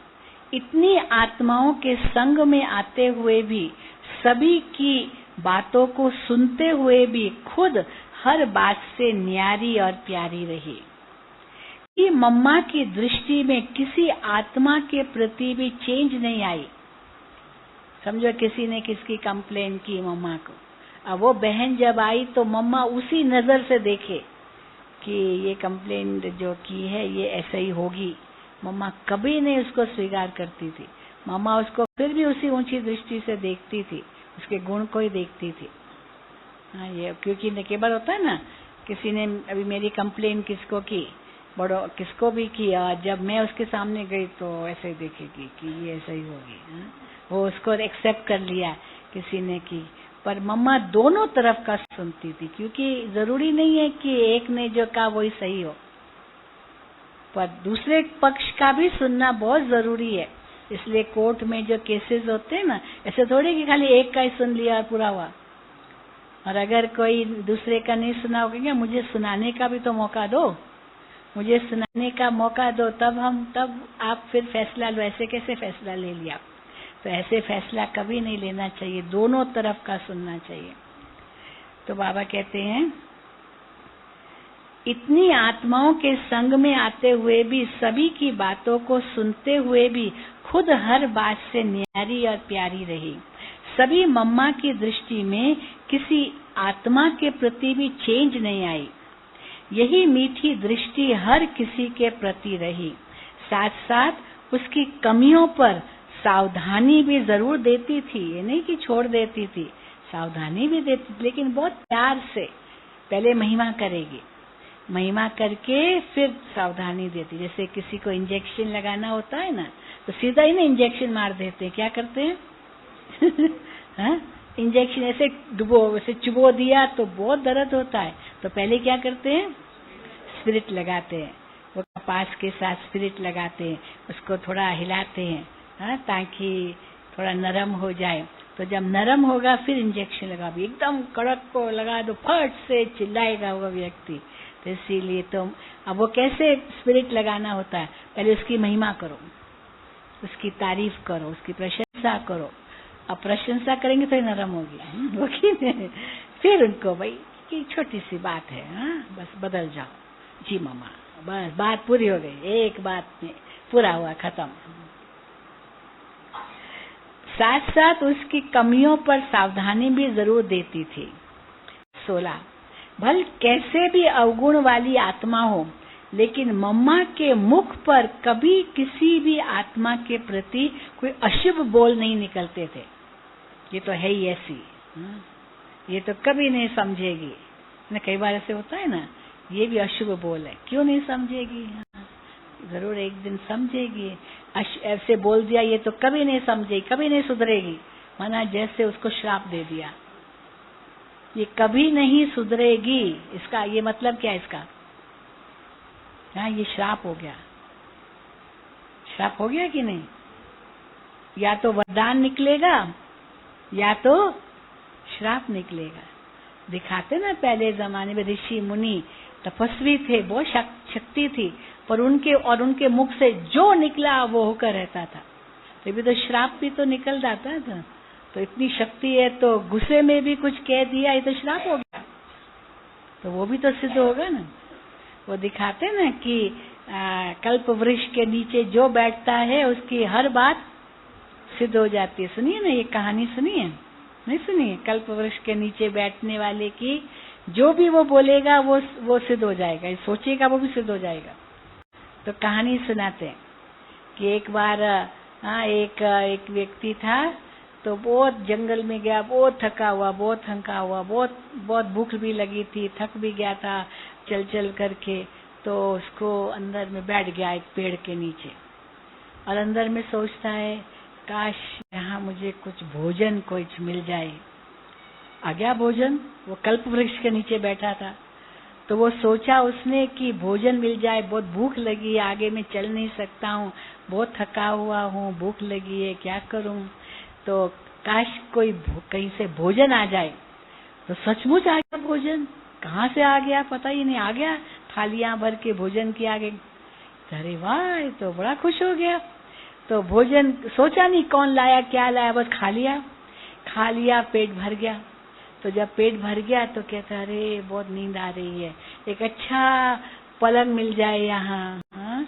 Speaker 2: इतनी आत्माओं के संग में आते हुए भी, सभी की बातों को सुनते हुए भी खुद हर बात से न्यारी और प्यारी रही। कि मम्मा की दृष्टि में किसी आत्मा के प्रति भी चेंज नहीं आई। समझो किसी ने किसकी कंप्लेन की मम्मा को, अब वो बहन जब आई तो मम्मा उसी नजर से देखे कि ये कंप्लेन जो की है ये ऐसे ही होगी। मम्मा कभी नहीं उसको स्वीकार करती थी, मम्मा उसको फिर भी उसी ऊंची दृष्टि से देखती थी, उसके गुण को ही देखती थी। हाँ, ये क्योंकि कई बार होता है ना, किसी ने अभी मेरी कंप्लेन किसको की, बड़ो किसको भी की, और जब मैं उसके सामने गई तो ऐसे ही देखेगी कि ये ऐसा ही होगी। हाँ? वो उसको एक्सेप्ट कर लिया किसी ने की, पर मम्मा दोनों तरफ का सुनती थी, क्योंकि जरूरी नहीं है कि एक ने जो कहा वही सही हो, पर दूसरे पक्ष का भी सुनना बहुत जरूरी है। इसलिए कोर्ट में जो केसेस होते हैं ना, ऐसे थोड़े कि खाली एक का ही सुन लिया और पूरा हुआ। और अगर कोई दूसरे का नहीं सुना होगा, मुझे सुनाने का भी तो मौका दो, मुझे सुनाने का मौका दो, तब आप फिर फैसला लो। ऐसे कैसे फैसला ले लिया? तो ऐसे फैसला कभी नहीं लेना चाहिए, दोनों तरफ का सुनना चाहिए। तो बाबा कहते हैं, इतनी आत्माओं के संग में आते हुए भी, सभी की बातों को सुनते हुए भी खुद हर बात से न्यारी और प्यारी रही। सभी मम्मा की दृष्टि में किसी आत्मा के प्रति भी चेंज नहीं आई। यही मीठी दृष्टि हर किसी के प्रति रही। साथ साथ उसकी कमियों पर सावधानी भी जरूर देती थी, ये नहीं कि छोड़ देती थी, सावधानी भी देती थी, लेकिन बहुत प्यार से। पहले महिमा करेगी, महिमा करके फिर सावधानी देती। जैसे किसी को इंजेक्शन लगाना होता है ना, तो सीधा ही ना इंजेक्शन मार देते हैं। क्या करते हैं हाँ? इंजेक्शन ऐसे ऐसे चुबो दिया तो बहुत दर्द होता है, तो पहले क्या करते हैं, स्पिरिट लगाते हैं। वो कपास के साथ स्पिरिट लगाते हैं, उसको थोड़ा हिलाते हैं, हाँ, ताकि थोड़ा नरम हो जाए। तो जब नरम होगा फिर इंजेक्शन लगा। भी एकदम कड़क को लगा दो, फट से चिल्लाएगा वो व्यक्ति। तो इसीलिए तो अब वो कैसे स्पिरिट लगाना होता है, पहले उसकी महिमा करो, उसकी तारीफ करो, उसकी प्रशंसा करो। अब प्रशंसा करेंगे तो नरम होगी, वो कि नहीं? फिर उनको भाई कि छोटी सी बात है, हाँ, बस बदल जाओ जी मामा, बस बात पूरी हो गई, एक बात में पूरा हुआ, खत्म। साथ साथ उसकी कमियों पर सावधानी भी जरूर देती थी। 16 भल कैसे भी अवगुण वाली आत्मा हो, लेकिन मम्मा के मुख पर कभी किसी भी आत्मा के प्रति कोई अशुभ बोल नहीं निकलते थे। ये तो है ही ऐसी, ये तो कभी नहीं समझेगी ना। कई बार ऐसे होता है ना, ये भी अशुभ बोल है, क्यों नहीं समझेगी? जरूर एक दिन समझेगी। ऐसे बोल दिया, ये तो कभी नहीं समझेगी, कभी नहीं सुधरेगी। माना जैसे उसको श्राप दे दिया, ये कभी नहीं सुधरेगी। इसका ये मतलब क्या है इसका? हाँ, ये श्राप हो गया। श्राप हो गया कि नहीं? या तो वरदान निकलेगा या तो श्राप निकलेगा। दिखाते ना पहले जमाने में ऋषि मुनि तपस्वी थे, बहुत शक्ति थी, पर उनके मुख से जो निकला वो होकर रहता था। तो भी तो श्राप भी तो निकल जाता था। तो इतनी शक्ति है तो गुस्से में भी कुछ कह दिया, ये तो श्राप हो गया, तो वो भी तो सिद्ध होगा ना। वो दिखाते ना कि कल्प वृक्ष के नीचे जो बैठता है उसकी हर बात सिद्ध हो जाती है। सुनिए ना, ये कहानी सुनिए, नहीं सुनिए? कल्प वृक्ष के नीचे बैठने वाले की जो भी वो बोलेगा वो सिद्ध हो जाएगा, ये सोचेगा वो भी सिद्ध हो जाएगा। तो कहानी सुनाते हैं कि एक बार एक व्यक्ति था, तो बहुत जंगल में गया, बहुत थका हुआ, बहुत भूख भी लगी थी, थक भी गया था चल करके। तो उसको अंदर में बैठ गया एक पेड़ के नीचे, और अंदर में सोचता है काश यहाँ मुझे कुछ भोजन कुछ मिल जाए। आ गया भोजन, वो कल्प वृक्ष के नीचे बैठा था। तो वो सोचा उसने कि भोजन मिल जाए, बहुत भूख लगी है, आगे मैं चल नहीं सकता हूँ, बहुत थका हुआ हूँ, भूख लगी है, क्या करूँ? तो काश कोई कहीं से भोजन आ जाए। तो सचमुच आ गया भोजन, कहाँ से आ गया पता ही नहीं, आ गया थालियां भर के भोजन की आ गई। अरे वाह, तो बड़ा खुश हो गया। तो भोजन सोचा नहीं कौन लाया क्या लाया, बस खा लिया, पेट भर गया। तो जब पेट भर गया तो कहता अरे बहुत नींद आ रही है, एक अच्छा पलंग मिल जाए यहाँ, हाँ?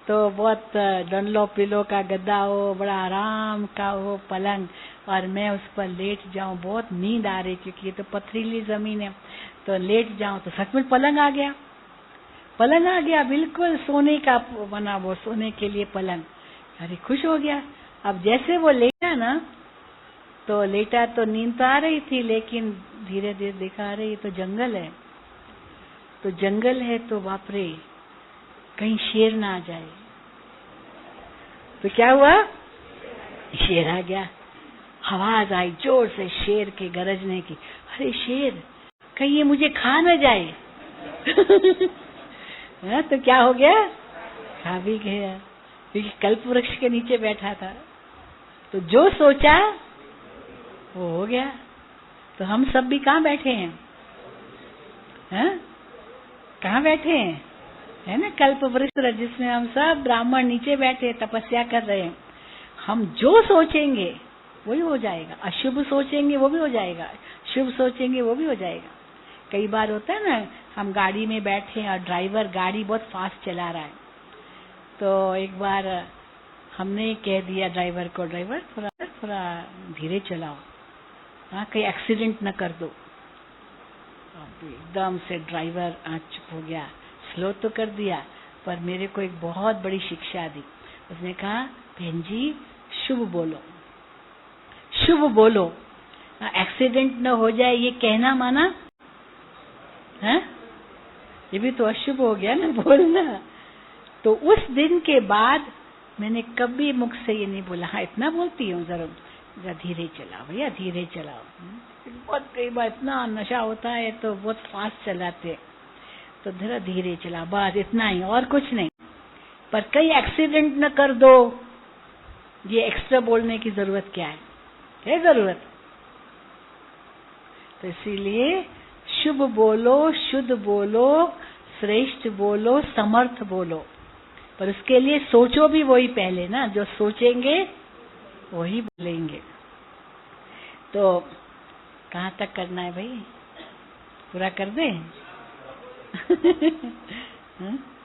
Speaker 2: तो बहुत डनलो पिलो का गद्दा हो, बड़ा आराम का हो पलंग, और मैं उस पर लेट जाऊं, बहुत नींद आ रही, क्योंकि ये तो पथरीली जमीन है, तो लेट जाऊं। तो सचमुच पलंग आ गया, बिल्कुल सोने का बना, वो सोने के लिए पलंग। अरे खुश हो गया। अब जैसे वो लेटा ना, तो लेटा तो नींद तो आ रही थी, लेकिन धीरे धीरे दिखा रही तो जंगल है। तो जंगल है तो बाप रे, कहीं शेर ना आ जाए। तो क्या हुआ, शेर आ गया। आवाज आई जोर से शेर के गरजने की, अरे शेर कहीं ये मुझे खा न जाए। तो क्या हो गया, खा भी गया, क्योंकि कल्प वृक्ष के नीचे बैठा था। तो जो सोचा वो हो गया। तो हम सब भी कहाँ बैठे हैं, कहाँ बैठे हैं, है ना, कल्प वृक्ष जिसमें हम सब ब्राह्मण नीचे बैठे तपस्या कर रहे हैं। हम जो सोचेंगे वही हो जाएगा, अशुभ सोचेंगे वो भी हो जाएगा, शुभ सोचेंगे वो भी हो जाएगा। कई बार होता है ना, हम गाड़ी में बैठे हैं और ड्राइवर गाड़ी बहुत फास्ट चला रहा है, तो एक बार हमने कह दिया ड्राइवर को, ड्राइवर थोड़ा धीरे चलाओ, हाँ, कहीं एक्सीडेंट न कर दो। एकदम से ड्राइवर चुप हो गया, स्लो तो कर दिया, पर मेरे को एक बहुत बड़ी शिक्षा दी। उसने कहा, बहन जी शुभ बोलो, शुभ बोलो, एक्सीडेंट न हो जाए ये कहना माना है, ये भी तो अशुभ हो गया ना बोलना। तो उस दिन के बाद मैंने कभी मुख से ये नहीं बोला। हाँ इतना बोलती हूँ, जरा धीरे चलाओ भैया, धीरे चलाओ। बहुत कई बार इतना नशा होता है तो बहुत फास्ट चलाते, तो जरा धीरे चला, बस इतना ही, और कुछ नहीं। पर कहीं एक्सीडेंट न कर दो, ये एक्स्ट्रा बोलने की जरूरत क्या है जरूरत? तो इसीलिए शुभ बोलो, शुद्ध बोलो, श्रेष्ठ बोलो, समर्थ बोलो, पर उसके लिए सोचो भी वही पहले ना, जो सोचेंगे वही बोलेंगे। तो कहाँ तक करना है भाई, पूरा कर दे?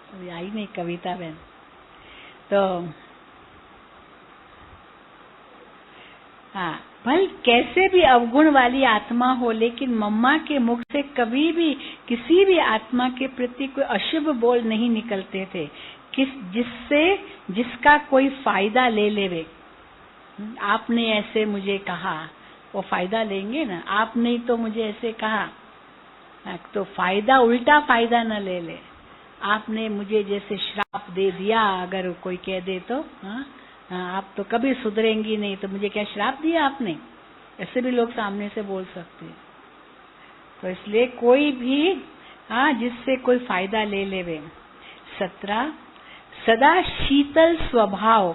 Speaker 2: अभी आई नहीं कविता बहन। तो हाँ, भल कैसे भी अवगुण वाली आत्मा हो, लेकिन मम्मा के मुख से कभी भी किसी भी आत्मा के प्रति कोई अशुभ बोल नहीं निकलते थे, जिसका कोई फायदा ले लेवे। आपने ऐसे मुझे कहा, वो फायदा लेंगे ना, आपने तो मुझे ऐसे कहा, तो फायदा, उल्टा फायदा न ले ले। आपने मुझे जैसे श्राप दे दिया, अगर कोई कह दे तो आप तो कभी सुधरेंगी नहीं, तो मुझे क्या श्राप दिया आपने? ऐसे भी लोग सामने से बोल सकते हैं। तो इसलिए कोई भी जिससे कोई फायदा ले लेवे। 17, सदा शीतल स्वभाव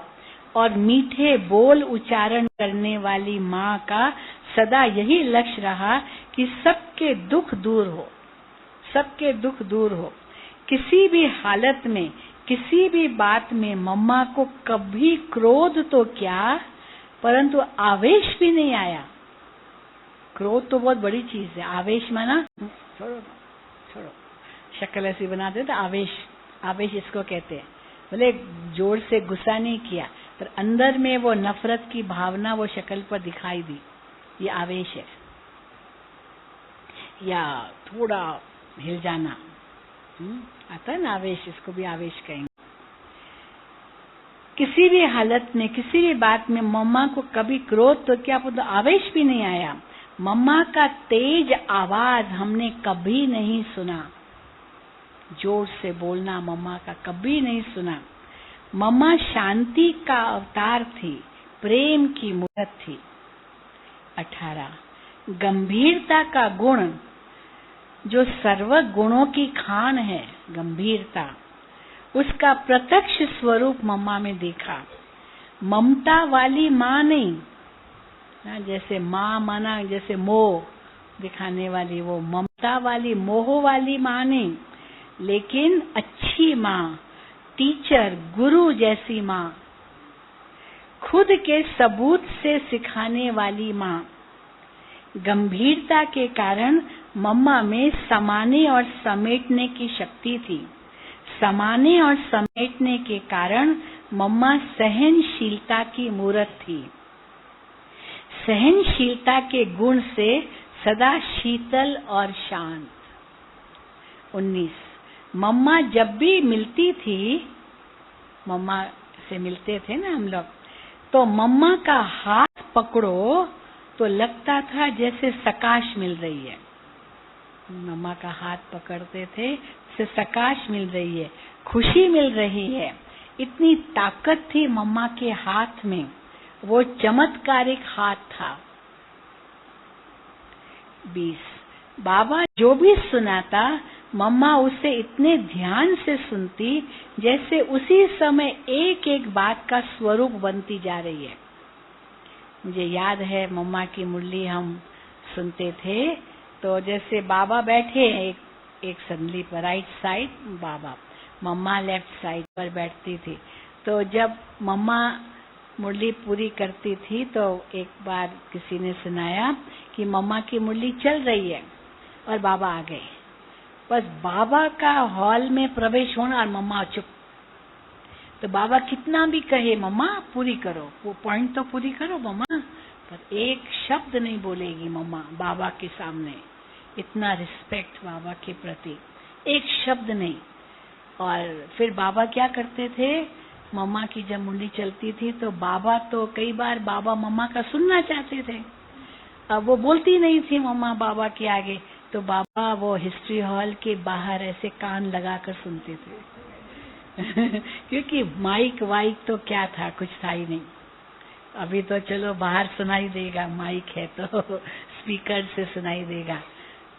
Speaker 2: और मीठे बोल उच्चारण करने वाली माँ का सदा यही लक्ष्य रहा कि सबके दुख दूर हो, सबके दुख दूर हो। किसी भी हालत में, किसी भी बात में मम्मा को कभी क्रोध तो क्या, परंतु आवेश भी नहीं आया। क्रोध तो बहुत बड़ी चीज है, आवेश माना छोड़ो छोड़ो, शक्ल ऐसी बनाते तो आवेश, आवेश इसको कहते हैं। बोले जोर से गुस्सा नहीं किया, पर अंदर में वो नफरत की भावना वो शक्ल पर दिखाई दी, ये आवेश है। या थोड़ा हिल जाना आता है ना आवेश, इसको भी आवेश कहेंगे। किसी भी हालत में, किसी भी बात में मम्मा को कभी क्रोध तो क्या, तो आवेश भी नहीं आया। मम्मा का तेज आवाज हमने कभी नहीं सुना, जोर से बोलना मम्मा का कभी नहीं सुना। मम्मा शांति का अवतार थी, प्रेम की मूर्त थी। 18, गंभीरता का गुण जो सर्व गुणों की खान है, गंभीरता, उसका प्रत्यक्ष स्वरूप मम्मा में देखा। ममता वाली माँ नहीं, जैसे माँ माना जैसे मोह दिखाने वाली, वो ममता वाली, मोह वाली माँ नहीं, लेकिन अच्छी माँ, टीचर, गुरु जैसी माँ, खुद के सबूत से सिखाने वाली माँ। गंभीरता के कारण मम्मा में समाने और समेटने की शक्ति थी। समाने और समेटने के कारण मम्मा सहनशीलता की मूर्त थी। सहनशीलता के गुण से सदा शीतल और शांत। 19, मम्मा जब भी मिलती थी, मम्मा से मिलते थे ना हम लोग, तो मम्मा का हाथ पकड़ो तो लगता था जैसे सकाश मिल रही है। मम्मा का हाथ पकड़ते थे से सकाश मिल रही है, खुशी मिल रही है। इतनी ताकत थी मम्मा के हाथ में, वो चमत्कारिक हाथ था। 20, बाबा जो भी सुनाता मम्मा उसे इतने ध्यान से सुनती जैसे उसी समय एक एक बात का स्वरूप बनती जा रही है। मुझे याद है मम्मा की मुरली हम सुनते थे, तो जैसे बाबा बैठे एक संदली पर, राइट साइड बाबा, मम्मा लेफ्ट साइड पर बैठती थी। तो जब मम्मा मुरली पूरी करती थी तो एक बार किसी ने सुनाया कि मम्मा की मुरली चल रही है और बाबा आ गए। बस बाबा का हॉल में प्रवेश होना और मम्मा चुप। तो बाबा कितना भी कहे मम्मा पूरी करो, वो पॉइंट तो पूरी करो मम्मा, पर एक शब्द नहीं बोलेगी मम्मा बाबा के सामने। इतना रिस्पेक्ट बाबा के प्रति, एक शब्द नहीं। और फिर बाबा क्या करते थे, मम्मा की जब मुंडी चलती थी तो बाबा तो कई बार बाबा मम्मा का सुनना चाहते थे। अब वो बोलती नहीं थी मम्मा बाबा के आगे, तो बाबा वो हिस्ट्री हॉल के बाहर ऐसे कान लगाकर सुनते थे क्योंकि माइक वाइक तो क्या था, कुछ था ही नहीं। अभी तो चलो बाहर सुनाई देगा, माइक है तो स्पीकर से सुनाई देगा,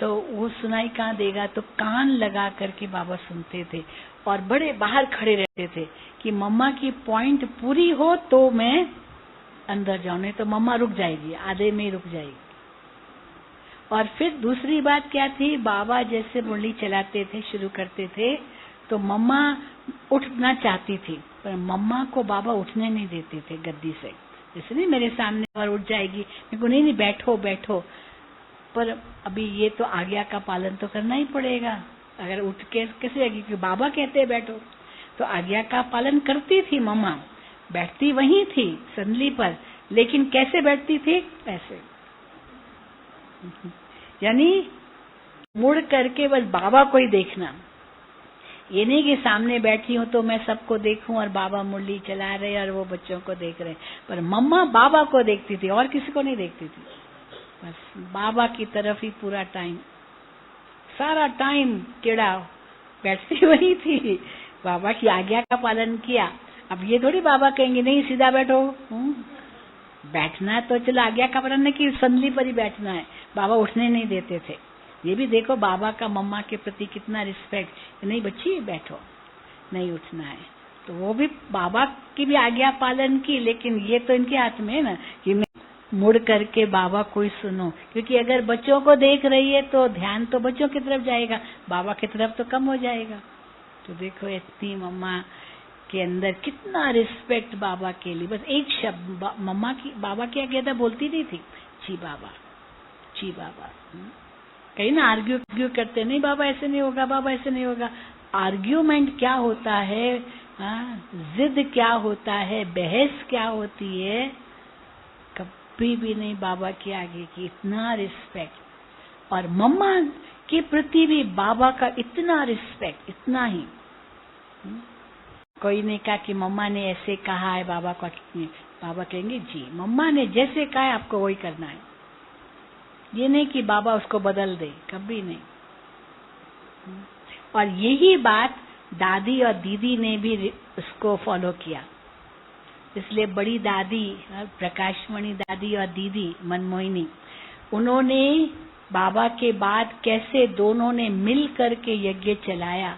Speaker 2: तो वो सुनाई कहाँ देगा, तो कान लगा करके बाबा सुनते थे और बड़े बाहर खड़े रहते थे कि मम्मा की पॉइंट पूरी हो तो मैं अंदर जाऊं, नहीं तो मम्मा रुक जाएगी, आधे में ही रुक जाएगी। और फिर दूसरी बात क्या थी, बाबा जैसे मुरली चलाते थे, शुरू करते थे, तो मम्मा उठना चाहती थी, पर मम्मा को बाबा उठने नहीं देते थे गद्दी से। जैसे नहीं मेरे सामने और उठ जाएगी, मेरे को नहीं बैठो बैठो, पर अभी ये तो आज्ञा का पालन तो करना ही पड़ेगा। अगर उठ के कैसे आएगी, क्योंकि बाबा कहते हैं बैठो, तो आज्ञा का पालन करती थी मम्मा, बैठती वहीं थी संदली पर, लेकिन कैसे बैठती थी, ऐसे, यानी मुड़ करके बस बाबा को ही देखना। ये नहीं कि सामने बैठी हूं तो मैं सबको देखूं और बाबा मुरली चला रहे और वो बच्चों को देख रहे, पर मम्मा बाबा को देखती थी और किसी को नहीं देखती थी, बस बाबा की तरफ ही पूरा टाइम, सारा टाइम टेढ़ा, बैठती वही थी, बाबा की आज्ञा का पालन किया। अब ये थोड़ी बाबा कहेंगे नहीं सीधा बैठो, बैठना तो चलो आज्ञा का पालन नहीं कि संदली पर ही बैठना है, बाबा उठने नहीं देते थे। ये भी देखो बाबा का मम्मा के प्रति कितना रिस्पेक्ट, नहीं बच्ची बैठो, नहीं उठना है, तो वो भी बाबा की भी आज्ञा पालन की, लेकिन ये तो इनके हाथ में है ना कि मुड़ करके बाबा को ही सुनो, क्योंकि अगर बच्चों को देख रही है तो ध्यान तो बच्चों की तरफ जाएगा, बाबा की तरफ तो कम हो जाएगा। तो देखो इतनी मम्मा के अंदर कितना रिस्पेक्ट बाबा के लिए, बस एक शब्द मम्मा की, बाबा क्या कहता बोलती नहीं थी, जी बाबा, जी बाबा। कहीं ना आर्ग्यू करते, नहीं बाबा ऐसे नहीं होगा, बाबा ऐसे नहीं होगा। आर्ग्यूमेंट क्या होता है, जिद क्या होता है, बहस क्या होती है, कभी भी नहीं बाबा के आगे की। इतना रिस्पेक्ट, और मम्मा के प्रति भी बाबा का इतना रिस्पेक्ट, इतना ही। कोई ने कहा कि मम्मा ने ऐसे कहा है बाबा को, बाबा कहेंगे जी मम्मा ने जैसे कहा है आपको वही करना है, ये नहीं कि बाबा उसको बदल दे, कभी नहीं। और यही बात दादी और दीदी ने भी उसको फॉलो किया, इसलिए बड़ी दादी प्रकाशमणि दादी और दीदी मनमोहिनी, उन्होंने बाबा के बाद कैसे दोनों ने मिल करके यज्ञ चलाया,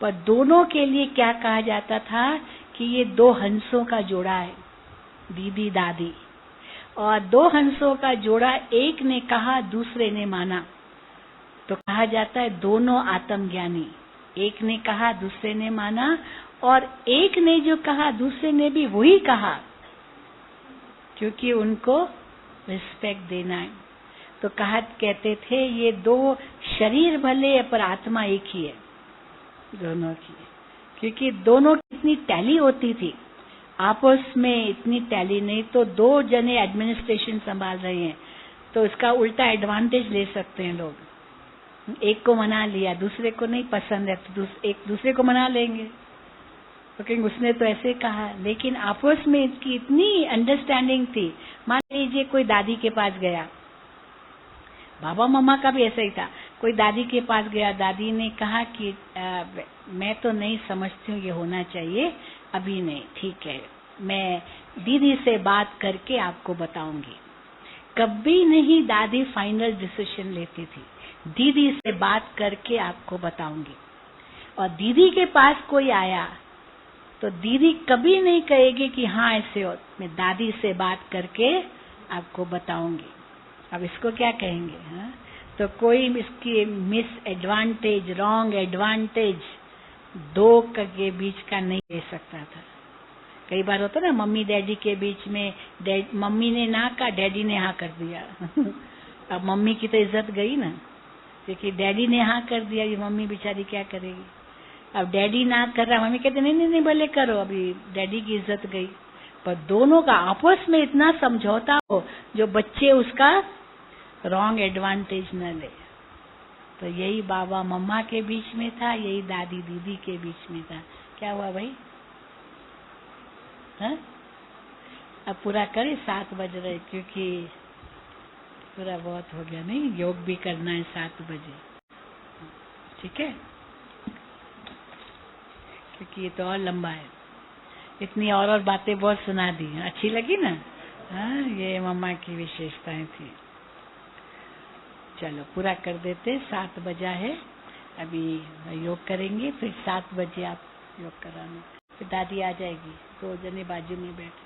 Speaker 2: पर दोनों के लिए क्या कहा जाता था कि ये दो हंसों का जोड़ा है, दीदी दादी, और दो हंसों का जोड़ा, एक ने कहा दूसरे ने माना, तो कहा जाता है दोनों आत्मज्ञानी। एक ने कहा दूसरे ने माना, और एक ने जो कहा दूसरे ने भी वही कहा, क्योंकि उनको रिस्पेक्ट देना है। तो कहते थे ये दो शरीर भले पर आत्मा एक ही है दोनों की, क्योंकि दोनों की इतनी टैली होती थी, आपस में इतनी टैली नहीं। तो दो जने एडमिनिस्ट्रेशन संभाल रहे हैं तो इसका उल्टा एडवांटेज ले सकते हैं लोग, एक को मना लिया, दूसरे को नहीं पसंद है तो एक दूसरे को मना लेंगे, तो कहेंगे उसने तो ऐसे कहा, लेकिन आपस में इसकी इतनी अंडरस्टैंडिंग थी। मान लीजिए कोई दादी के पास गया, बाबा मम्मा का भी ऐसा ही था, कोई दादी के पास गया, दादी ने कहा कि मैं तो नहीं समझती हूँ ये होना चाहिए, अभी नहीं, ठीक है मैं दीदी से बात करके आपको बताऊंगी। कभी नहीं दादी फाइनल डिसीजन लेती थी, दीदी से बात करके आपको बताऊंगी। और दीदी के पास कोई आया तो दीदी कभी नहीं कहेगी कि हाँ ऐसे हो, मैं दादी से बात करके आपको बताऊंगी। अब इसको क्या कहेंगे, हाँ? तो कोई इसकी मिस एडवांटेज, रॉन्ग एडवांटेज दो के बीच का नहीं ले सकता था। कई बार होता ना मम्मी डैडी के बीच में, मम्मी ने ना कहा, डैडी ने हाँ कर दिया अब मम्मी की तो इज्जत गई ना, क्योंकि डैडी ने हाँ कर दिया, ये मम्मी बेचारी क्या करेगी। अब डैडी ना कर रहा, मम्मी कहते नहीं भले करो, अभी डैडी की इज्जत गई। पर दोनों का आपस में इतना समझौता हो जो बच्चे उसका रॉन्ग एडवांटेज न ले। तो यही बाबा मम्मा के बीच में था, यही दादी दीदी के बीच में था। क्या हुआ भाई? हाँ? अब पूरा करें, 7 बज रहे, क्योंकि पूरा बहुत हो गया। नहीं, योग भी करना है 7 बजे, ठीक है? क्योंकि ये तो और लंबा है। इतनी और बातें बहुत सुना दी, अच्छी लगी ना? हाँ, ये मम्मा की विशेषताएं थी। चलो पूरा कर देते, 7 बजा है। अभी योग करेंगे, फिर 7 बजे आप योग कराना। फिर दादी आ जाएगी, 2 जने बाजू में बैठ